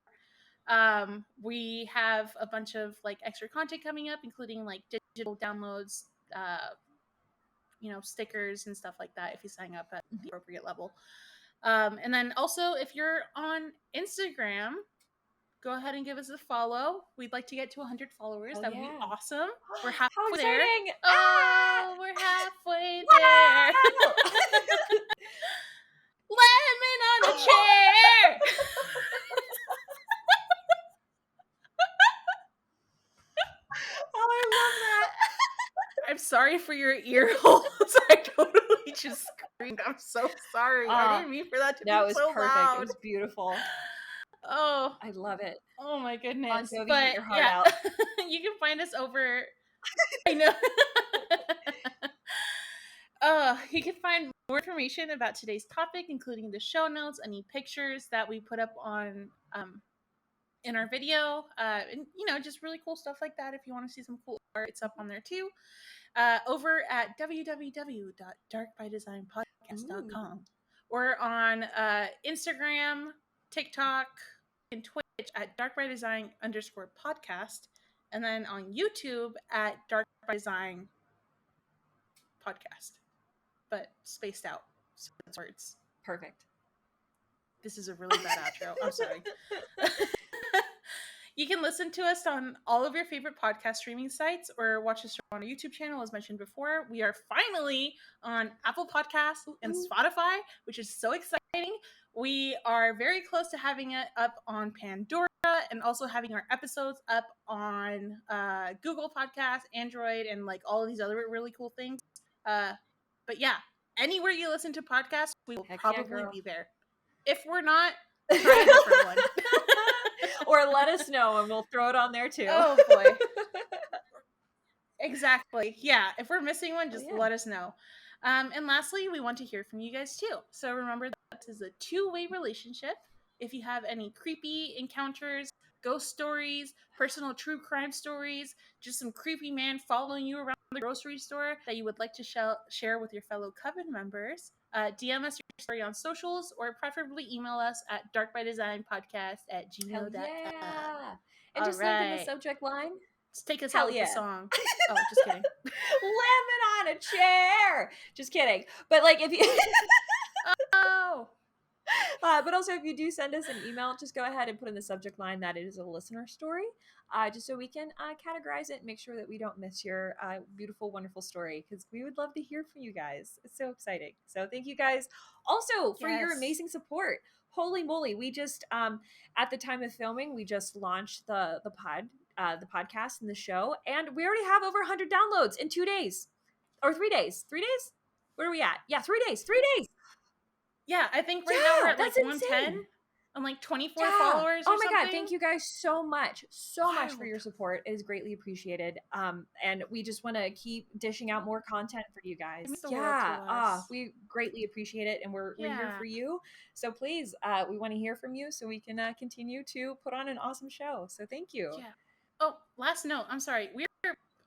We have a bunch of like extra content coming up, including like digital downloads, stickers and stuff like that if you sign up at the appropriate level. And then also, if you're on Instagram, go ahead and give us a follow. We'd like to get to 100 followers. That would be awesome. We're halfway there. Oh, we're halfway there. Lemon on a chair.
Oh, I love that.
I'm sorry for your ear holes. I totally just screamed. I'm so sorry. I didn't mean for that to be so loud. That was perfect.
It was beautiful.
Oh,
I love it.
Oh my goodness.
Bon Jovi,
but
get your heart out.
You can find us over. I know. You can find more information about today's topic, including the show notes, any pictures that we put up on in our video, and just really cool stuff like that. If you want to see some cool art, it's up on there too. Over at www.darkbydesignpodcast.com. We're on Instagram, TikTok, and Twitch at darkbydesignpodcast, and then on YouTube at darkbydesignpodcast, but spaced out. So it's words.
Perfect.
This is a really bad outro. I'm sorry. You can listen to us on all of your favorite podcast streaming sites or watch us on our YouTube channel, as mentioned before. We are finally on Apple Podcasts and Spotify, which is so exciting. We are very close to having it up on Pandora and also having our episodes up on Google Podcasts, Android, and like all of these other really cool things. But yeah, anywhere you listen to podcasts, we will probably be there. If we're not, try a different one.
Or let us know and we'll throw it on there too.
Oh boy. Exactly. Yeah. If we're missing one, just let us know. And lastly, we want to hear from you guys too. So remember, that is a two-way relationship. If you have any creepy encounters, ghost stories, personal true crime stories, just some creepy man following you around the grocery store that you would like to share with your fellow coven members, DM us your story on socials, or preferably email us at darkbydesignpodcast@gmail.com.
Yeah. And just link in the subject line.
Let's take us out with the song. Oh, just kidding.
Lemon on a chair. Just kidding. But like if you but also if you do send us an email, just go ahead and put in the subject line that it is a listener story, just so we can categorize it and make sure that we don't miss your beautiful, wonderful story, because we would love to hear from you guys. It's so exciting. So thank you guys also for your amazing support. Holy moly, we just at the time of filming, we just launched the podcast and the show, and we already have over 100 downloads in 2 days or 3 days. 3 days? Where are we at? Yeah, 3 days. 3 days.
Yeah, I think right now we're at like 110 and like 24 followers.
Oh my god, thank you guys so much for your support. It is greatly appreciated. And we just want to keep dishing out more content for you guys. We greatly appreciate it, and we're here for you. So please, we want to hear from you so we can continue to put on an awesome show. So thank you.
Yeah. Oh, last note. I'm sorry. We're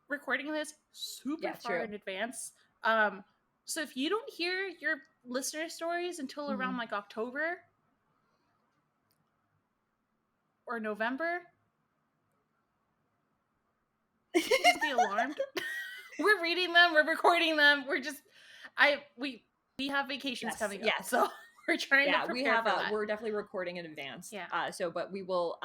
recording this super far in advance. So if you don't hear your listener stories until around like October or November, please be alarmed. We're reading them, we're recording them, we have vacations coming up, so we're trying to prepare for that.
We're definitely recording in advance. But we will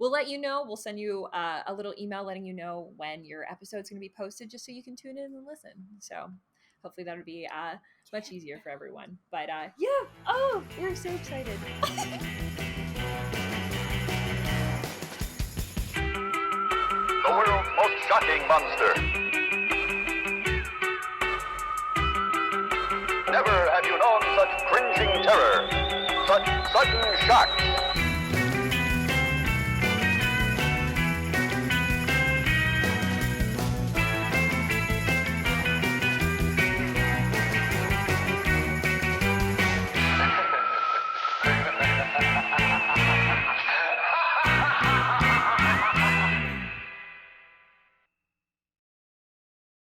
we'll let you know. We'll send you a little email letting you know when your episode's going to be posted, just so you can tune in and listen. So hopefully that'll be much easier for everyone. But we're so excited.
The world's most shocking monster. Never have you known such cringing terror, such sudden shock.